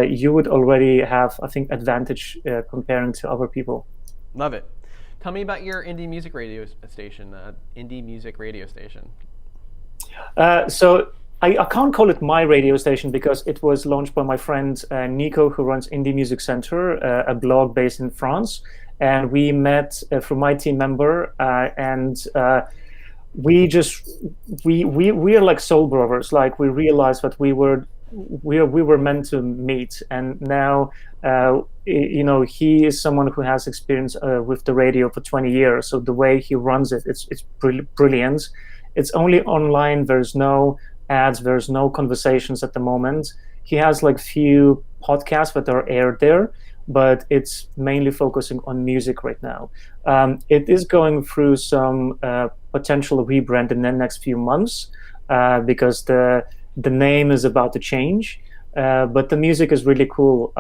you would already have, I think, advantage comparing to other people. Love it. Tell me about your indie music radio station. So I can't call it my radio station because it was launched by my friend Nico, who runs Indie Music Center, a blog based in France. And we met through my team member, and we are like soul brothers. Like we realized that we were meant to meet, and now he is someone who has experience with the radio for 20 years. So the way he runs it, it's brilliant. It's only online. There's no ads. There's no conversations at the moment. He has like few podcasts that are aired there, but it's mainly focusing on music right now. It is going through some potential rebrand in the next few months because the name is about to change, but the music is really cool.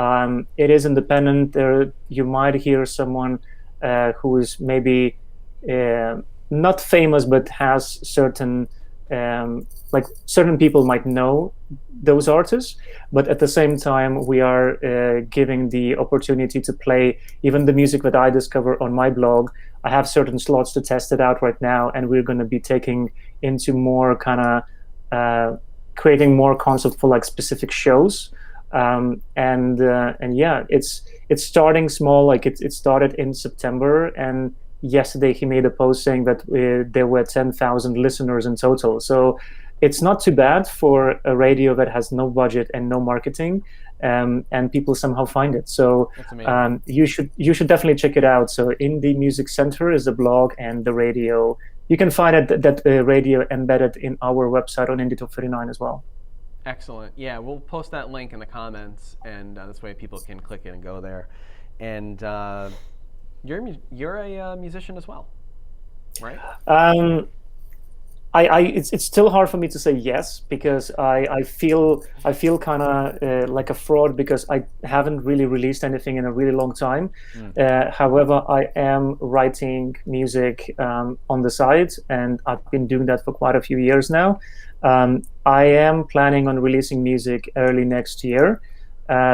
It is independent. There, you might hear someone who is maybe not famous, but has certain certain people might know those artists, but at the same time we are giving the opportunity to play even the music that I discover on my blog. I have certain slots to test it out right now, and we're going to be taking into more kind of creating more concept for like specific shows, and yeah, it's starting small. Like it started in September, and yesterday he made a post saying that there were 10,000 listeners in total. So it's not too bad for a radio that has no budget and no marketing, and people somehow find it. So you should definitely check it out. So Indie Music Center is the blog, and the radio, you can find that radio embedded in our website on Indie Top 39 as well. Excellent. Yeah, we'll post that link in the comments, and this way people can click it and go there. And you're a musician as well, right? It's still hard for me to say yes, because I feel kind of like a fraud, because I haven't really released anything in a really long time. However, I am writing music on the side, and I've been doing that for quite a few years now. I am planning on releasing music early next year,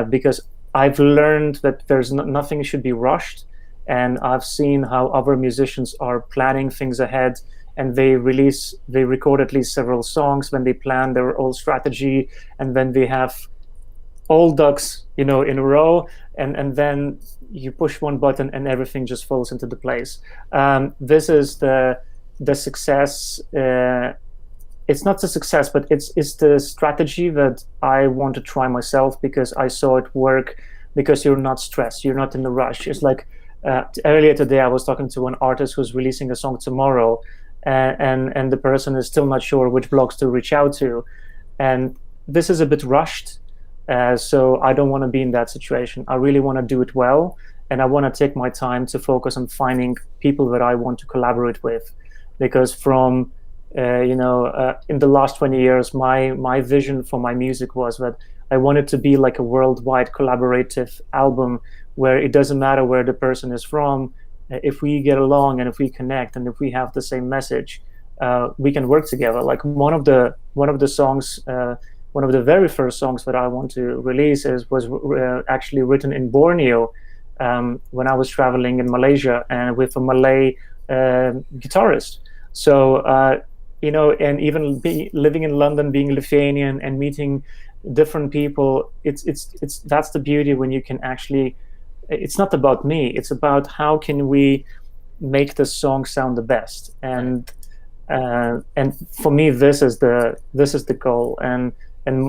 because I've learned that there's nothing should be rushed, and I've seen how other musicians are planning things ahead. And they record at least several songs when they plan their whole strategy, and then they have all ducks, in a row, and then you push one button and everything just falls into the place. This is the success. It's not the success, but it's the strategy that I want to try myself, because I saw it work. Because you're not stressed, you're not in a rush. It's like earlier today, I was talking to an artist who's releasing a song tomorrow. And the person is still not sure which blogs to reach out to, and this is a bit rushed, so I don't want to be in that situation. I really want to do it well, and I want to take my time to focus on finding people that I want to collaborate with, because from in the last 20 years, my vision for my music was that I wanted to be like a worldwide collaborative album, where it doesn't matter where the person is from. If we get along and if we connect and if we have the same message, we can work together. Like one of the songs, one of the very first songs that I want to release was actually written in Borneo, when I was traveling in Malaysia and with a Malay guitarist. So and even living in London, being Lithuanian and meeting different people, it's that's the beauty when you can actually. It's not about me. It's about how can we make the song sound the best, and for me, this is the goal. And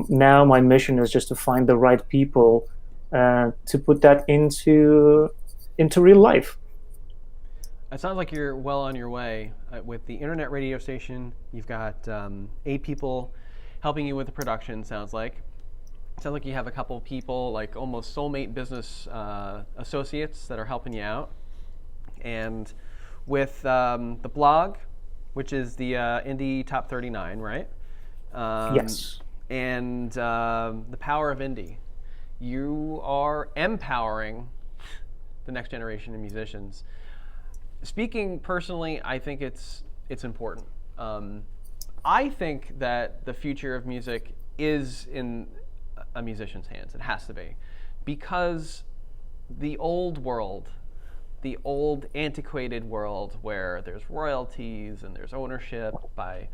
now my mission is just to find the right people to put that into real life. It sounds like you're well on your way with the internet radio station. You've got 8 people helping you with the production. Sounds like you have a couple of people, like almost soulmate business associates that are helping you out. And with the blog, which is the Indie Top 39, right? Yes. And the power of indie. You are empowering the next generation of musicians. Speaking personally, I think it's important. I think that the future of music is in a musician's hands. It has to be, because the old world, the old antiquated world where there's royalties and there's ownership by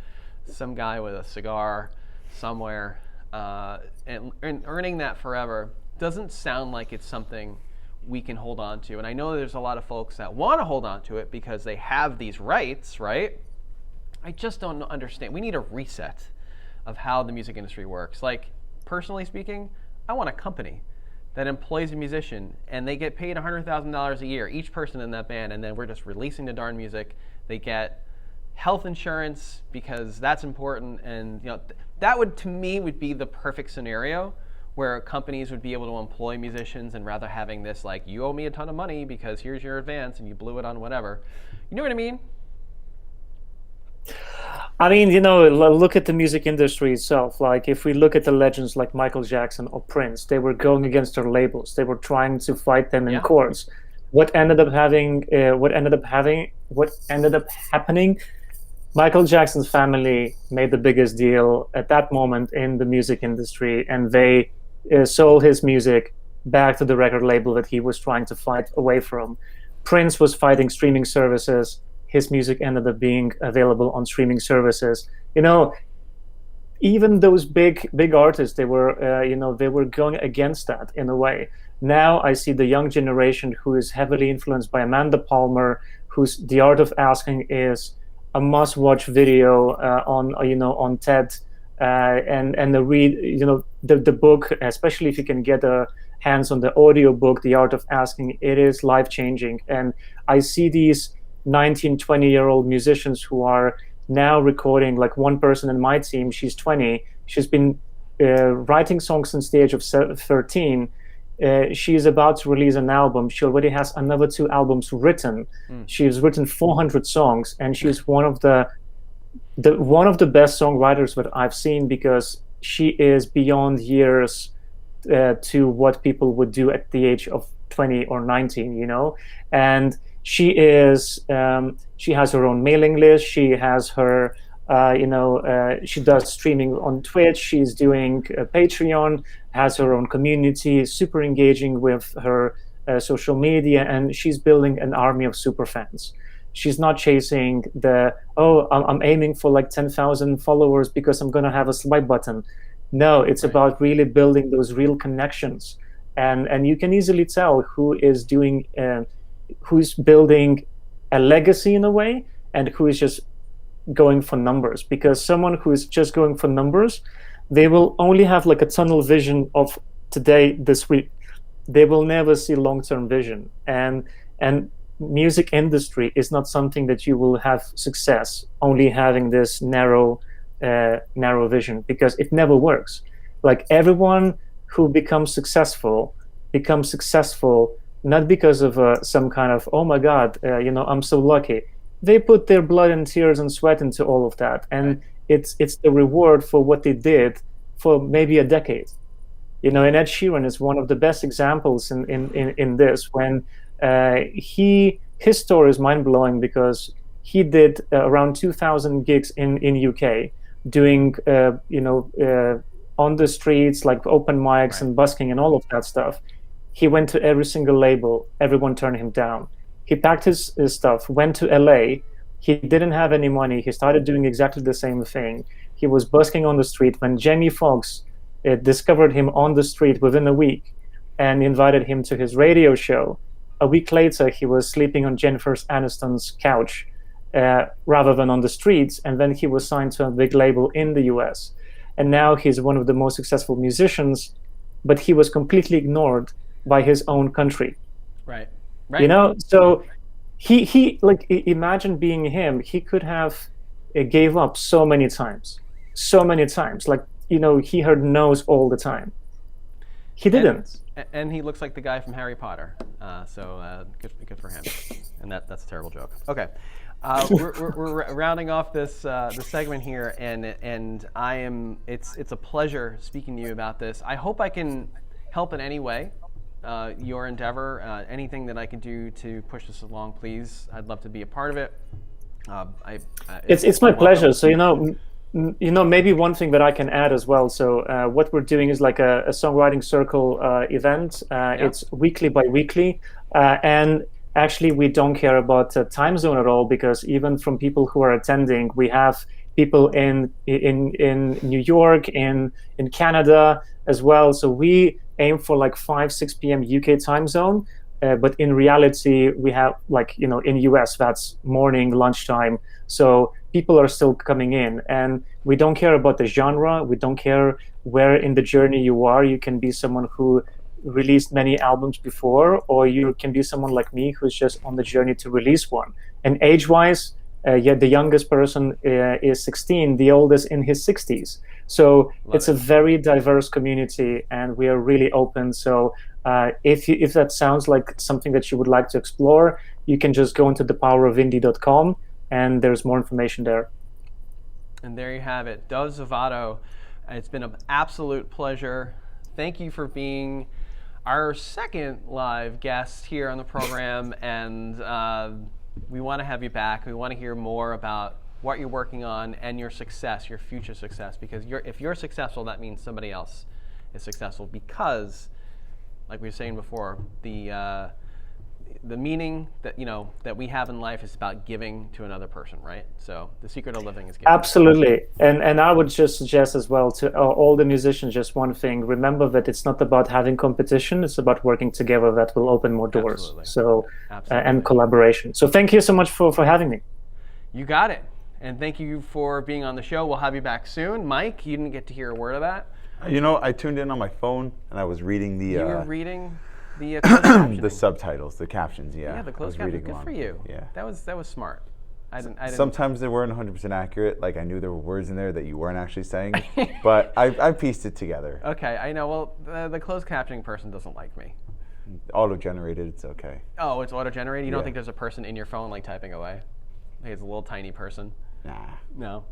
some guy with a cigar somewhere and earning that forever, doesn't sound like it's something we can hold on to. And I know there's a lot of folks that want to hold on to it because they have these rights, right? I just don't understand. We need a reset of how the music industry works. Like, personally speaking, I want a company that employs a musician and they get paid $100,000 a year, each person in that band, and then we're just releasing the darn music. They get health insurance because that's important, and that would, to me, would be the perfect scenario where companies would be able to employ musicians, and rather having this like, you owe me a ton of money because here's your advance and you blew it on whatever. You know what I mean? I mean, look at the music industry itself. Like, if we look at the legends like Michael Jackson or Prince, they were going against their labels. They were trying to fight them in courts. What ended up happening? Michael Jackson's family made the biggest deal at that moment in the music industry, and they sold his music back to the record label that he was trying to fight away from. Prince was fighting streaming services. His music ended up being available on streaming services. Even those big artists, they were going against that in a way. Now I see the young generation who is heavily influenced by Amanda Palmer, whose The Art of Asking is a must-watch video on TED, and the book, especially if you can get a hands on the audio book, The Art of Asking, it is life-changing. And I see these 19, 20-year-old musicians who are now recording. Like, one person in my team, she's 20. She's been writing songs since the age of 13. She is about to release an album. She already has another 2 albums written. She's written 400 songs, and she's one of the best songwriters that I've seen, because she is beyond years to what people would do at the age of 20 or 19, you know. And she is she has her own mailing list. She has her she does streaming on Twitch. She's doing Patreon, has her own community, super engaging with her social media, and she's building an army of super fans. She's not chasing I'm aiming for like 10,000 followers because I'm going to have a swipe button. No, it's about really building those real connections. And you can easily tell who is doing, who's building a legacy in a way, and who is just going for numbers. Because someone who is just going for numbers, they will only have like a tunnel vision of today, this week. They will never see long-term vision. And music industry is not something that you will have success only having this narrow vision, because it never works. Like, everyone who becomes successful not because of some kind of, oh my God, I'm so lucky. They put their blood and tears and sweat into all of that, and it's the reward for what they did for maybe a decade. And Ed Sheeran is one of the best examples in this. When his story is mind-blowing, because he did around 2,000 gigs in UK, doing on the streets, like open mics and busking and all of that stuff. He went to every single label. Everyone turned him down. He packed his stuff, went to LA. He didn't have any money. He started doing exactly the same thing. He was busking on the street when Jamie Foxx discovered him on the street within a week and invited him to his radio show. A week later, he was sleeping on Jennifer Aniston's couch rather than on the streets, and then he was signed to a big label in the US. And now he's one of the most successful musicians, but he was completely ignored by his own country. Right. So he like, imagine being him. He could have gave up so many times. Like, he heard no's all the time. He didn't. And he looks like the guy from Harry Potter. So good for him. And that's a terrible joke. Okay. We're rounding off this segment here, and it's a pleasure speaking to you about this. I hope I can help in any way. Your endeavor, anything that I can do to push this along, please. I'd love to be a part of it. It's my pleasure. So maybe one thing that I can add as well. So what we're doing is like a songwriting circle event. It's weekly by weekly, and actually we don't care about time zone at all, because even from people who are attending, we have people in New York, in Canada as well. So we aim for like 5-6 p.m. UK time zone, but in reality we have, like, in US that's morning, lunchtime. So people are still coming in, and we don't care about the genre. We don't care where in the journey you are. You can be someone who released many albums before, or you can be someone like me who's just on the journey to release one. And age-wise, the youngest person is 16, the oldest in his 60s. So it's a very diverse community, and we are really open. So if that sounds like something that you would like to explore, you can just go into thepowerofindie.com, and there's more information there. And there you have it. Doug Zavato, it's been an absolute pleasure. Thank you for being our second live guest here on the program, and we want to have you back. We want to hear more about what you're working on and your success, your future success, because if you're successful, that means somebody else is successful, because, like we were saying before, the meaning that we have in life is about giving to another person, right? So the secret of living is giving. Absolutely. And I would just suggest as well to all the musicians, just one thing: remember that it's not about having competition, it's about working together. That will open more doors. Absolutely. So and collaboration. So thank you so much for having me. You got it. And thank you for being on the show. We'll have you back soon. Mike, you didn't get to hear a word of that. I tuned in on my phone and I was reading the You were reading the closed captioning. the subtitles, the captions. Yeah, Yeah, the closed captions. Good for you. Yeah, That was smart. I didn't. Sometimes they weren't 100% accurate. Like I knew there were words in there that you weren't actually saying, but I pieced it together. Okay, I know. Well, the closed captioning person doesn't like me. Auto-generated, it's okay. Oh, it's auto-generated? You don't Yeah. think there's a person in your phone like typing away? Like it's a little tiny person? Nah. No.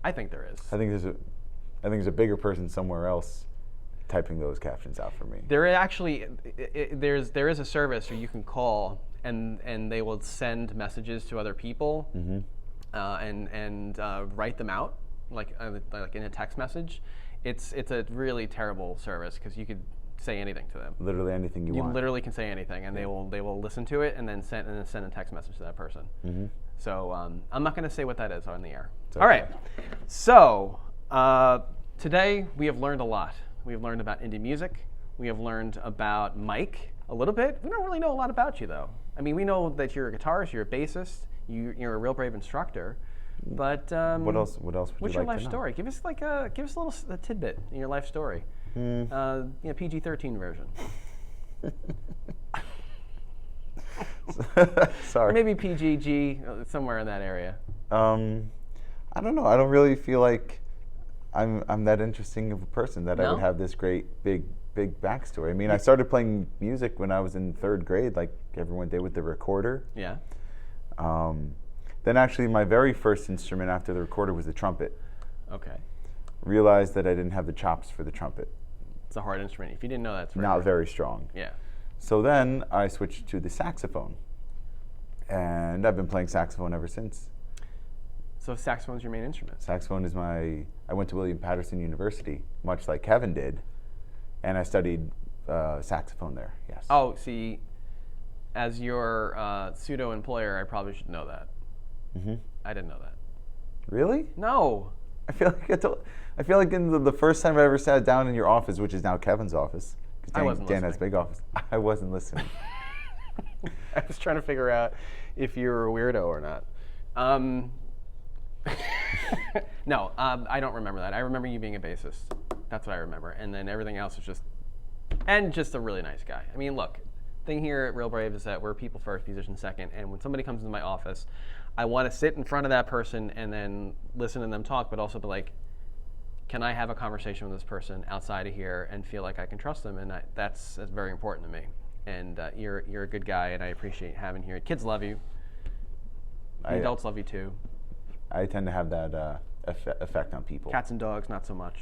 I think there is. I think there's a bigger person somewhere else typing those captions out for me. There is actually there is a service where you can call and they will send messages to other people and write them out like in a text message. It's a really terrible service because you could say anything to them. Literally anything you want. You literally can say anything, and they will listen to it and then send a text message to that person. So I'm not going to say what that is on the air. It's All right. okay. So today we have learned a lot. We have learned about indie music. We have learned about Mike a little bit. We don't really know a lot about you though. I mean, we know that you're a guitarist, you're a bassist, you're a real brave instructor. But what else? What else would what's you your like life to know? story? Give us a little tidbit in your life story. PG-13 version. Sorry. Or maybe PGG, somewhere in that area. I don't know. I don't really feel like I'm that interesting of a person that I No? would have this great big backstory. I mean, I started playing music when I was in 3rd grade, like everyone did with the recorder. Yeah. Then actually, my very first instrument after the recorder was the trumpet. Okay. Realized that I didn't have the chops for the trumpet. It's a hard instrument. If you didn't know, that's Not very strong. Yeah. So then I switched to the saxophone, and I've been playing saxophone ever since. So saxophone's your main instrument. Saxophone is I went to William Patterson University, much like Kevin did, and I studied saxophone there, yes. Oh, see, as your pseudo-employer, I probably should know that. I didn't know that. Really? No. I feel like in the first time I ever sat down in your office, which is now Kevin's office, I because wasn't Dan has a listening. big office, I wasn't listening. I was trying to figure out if you were a weirdo or not. No, I don't remember that. I remember you being a bassist. That's what I remember. And then everything else was just a really nice guy. I mean, look, thing here at Real Brave is that we're people first, musicians second. And when somebody comes into my office, I want to sit in front of that person and then listen to them talk, but also be like, can I have a conversation with this person outside of here and feel like I can trust them? And that's very important to me. And you're a good guy, and I appreciate having you here. Kids love you. The adults love you too. I tend to have that effect on people. Cats and dogs, not so much.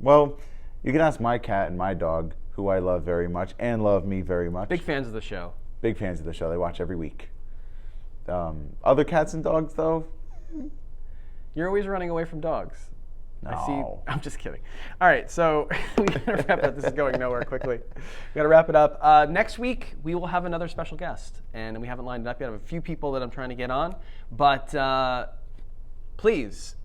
Well, you can ask my cat and my dog, who I love very much and love me very much. Big fans of the show. Big fans of the show. They watch every week. Other cats and dogs, though? You're always running away from dogs. No. I see. I'm just kidding. All right, so we gotta wrap up. This is going nowhere quickly. We gotta wrap it up. Next week we will have another special guest, and we haven't lined it up yet. I have a few people that I'm trying to get on, but please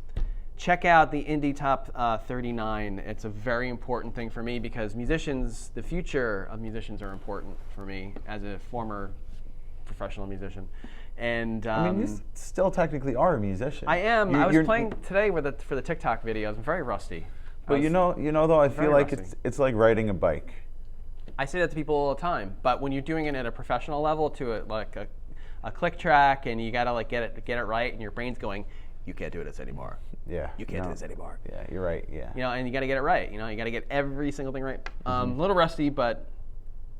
check out the Indie Top 39. It's a very important thing for me because musicians, the future of musicians, are important for me as a former professional musician. And I mean, you still technically are a musician. I am. I was You're- playing today for the TikTok videos. I'm very rusty. But you know though, I feel very like rusty. it's like riding a bike. I say that to people all the time, but when you're doing it at a professional level, to a click track, and you gotta like get it right, and your brain's going, you can't do this anymore. Yeah. You can't do this anymore. Yeah, you're right. Yeah. You know, and you gotta get it right. You know, you gotta get every single thing right. A little rusty, but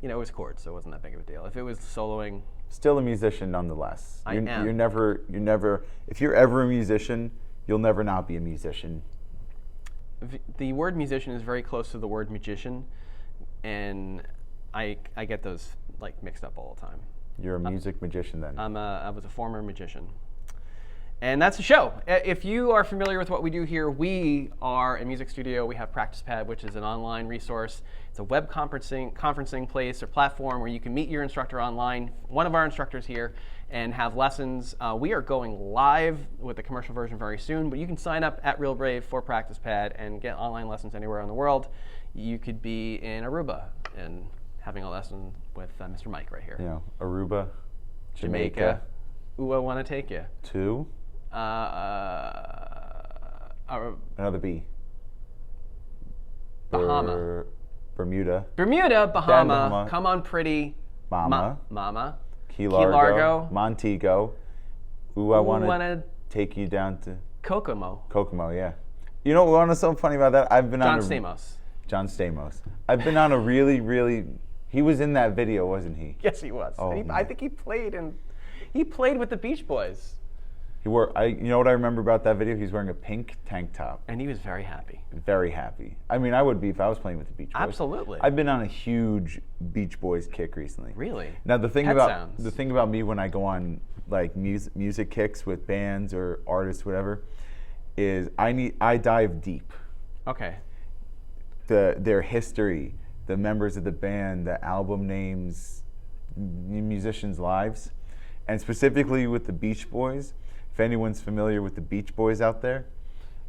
you know, it was chords, so it wasn't that big of a deal. If it was soloing, Still a musician nonetheless. I am. You're never. If you're ever a musician, you'll never not be a musician. the word musician is very close to the word magician, and I get those like mixed up all the time. You're a music magician then. I was a former magician. And that's the show. If you are familiar with what we do here, we are a music studio. We have PracticePad, which is an online resource. It's a web conferencing place or platform where you can meet your instructor online, one of our instructors here, and have lessons. We are going live with the commercial version very soon, but you can sign up at Real Brave for PracticePad and get online lessons anywhere in the world. You could be in Aruba and having a lesson with Mr. Mike right here. You know, Aruba, Jamaica. Ooh, I want to take you. To another B. Bahama. Bermuda. Bermuda, Bahama. Bahama. Come on, pretty Mama. Mama. Key Largo. Montego. Ooh, I want to wanna take you down to Kokomo. Kokomo, yeah. You know what's so funny about that? I've been John on Stamos. John Stamos. I've been on a really, really. He was in that video, wasn't he? Yes, he was. Oh, And I think he played with the Beach Boys. He wore. You know what I remember about that video? He was wearing a pink tank top. And he was very happy. Very happy. I mean, I would be if I was playing with the Beach Boys. Absolutely. I've been on a huge Beach Boys kick recently. Really? Now the thing Pet about sounds. the thing about me when I go on like music kicks with bands or artists, whatever, is I dive deep. Okay. Their history, the members of the band, the album names, musicians' lives, and specifically with the Beach Boys. If anyone's familiar with the Beach Boys out there,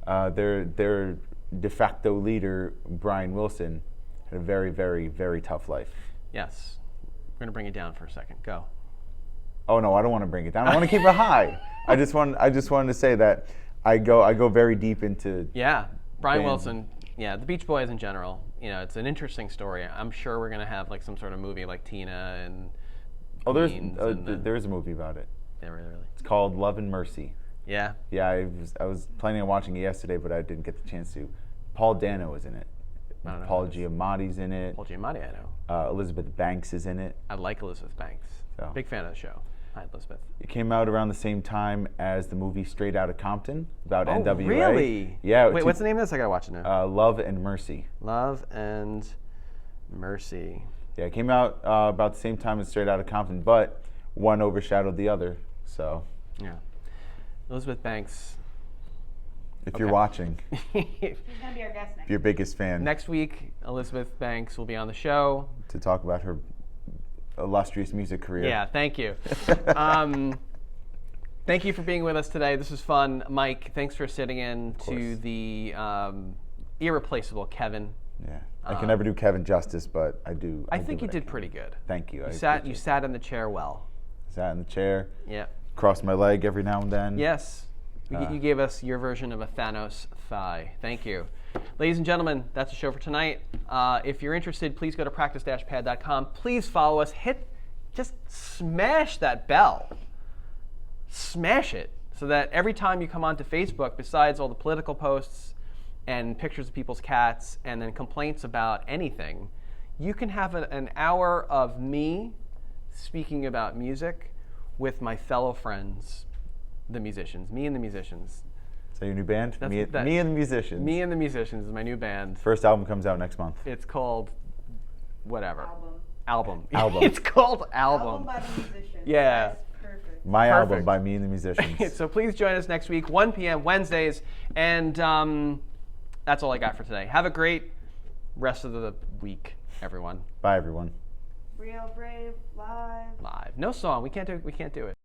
their de facto leader, Brian Wilson, had a very, very, very tough life. Yes. We're going to bring it down for a second. Go. Oh no, I don't want to bring it down. I want to keep it high. I just wanted to say that I go very deep into. Yeah. Brian bands. Wilson. Yeah, the Beach Boys in general. You know, it's an interesting story. I'm sure we're going to have like some sort of movie like Tina and. Oh, Queens there is a movie about it. Yeah, really. It's called Love and Mercy. Yeah. Yeah, I was planning on watching it yesterday, but I didn't get the chance to. Paul Dano is in it. I don't know Paul who that is. Giamatti's in it. Paul Giamatti, I know. Elizabeth Banks is in it. I like Elizabeth Banks. So. Big fan of the show. Hi, Elizabeth. It came out around the same time as the movie Straight Outta Compton about NWA. Really? Yeah. Wait, what's the name of this? I gotta watch it now. Love and Mercy. Love and Mercy. Yeah, it came out about the same time as Straight Outta Compton, but one overshadowed the other. So. Yeah. Elizabeth Banks. If you're watching, He's gonna be our guest next. your biggest fan, Next week, Elizabeth Banks will be on the show. to talk about her illustrious music career. Yeah, thank you. Thank you for being with us today. This was fun. Mike, thanks for sitting in to the irreplaceable Kevin. Yeah. I can never do Kevin justice, but I do. I think do you what did can. pretty good. Thank you. You sat in the chair well. Sat in the chair, Yeah. crossed my leg every now and then. Yes. You gave us your version of a Thanos thigh. Thank you. Ladies and gentlemen, that's the show for tonight. If you're interested, please go to practice-pad.com. Please follow us. Just smash that bell. Smash it so that every time you come onto Facebook, besides all the political posts and pictures of people's cats and then complaints about anything, you can have an hour of me speaking about music with my fellow friends, the musicians. Me and the Musicians. Is that your new band? Me and the Musicians. Me and the Musicians is my new band. First album comes out next month. It's called whatever. Album. Album. It's called Album by the musicians. Yeah. That's perfect. My album Perfect. by Me and the Musicians. So please join us next week, 1 p.m. Wednesdays. And that's all I got for today. Have a great rest of the week, everyone. Bye, everyone. Real Brave Live. Live. No song. We can't do it.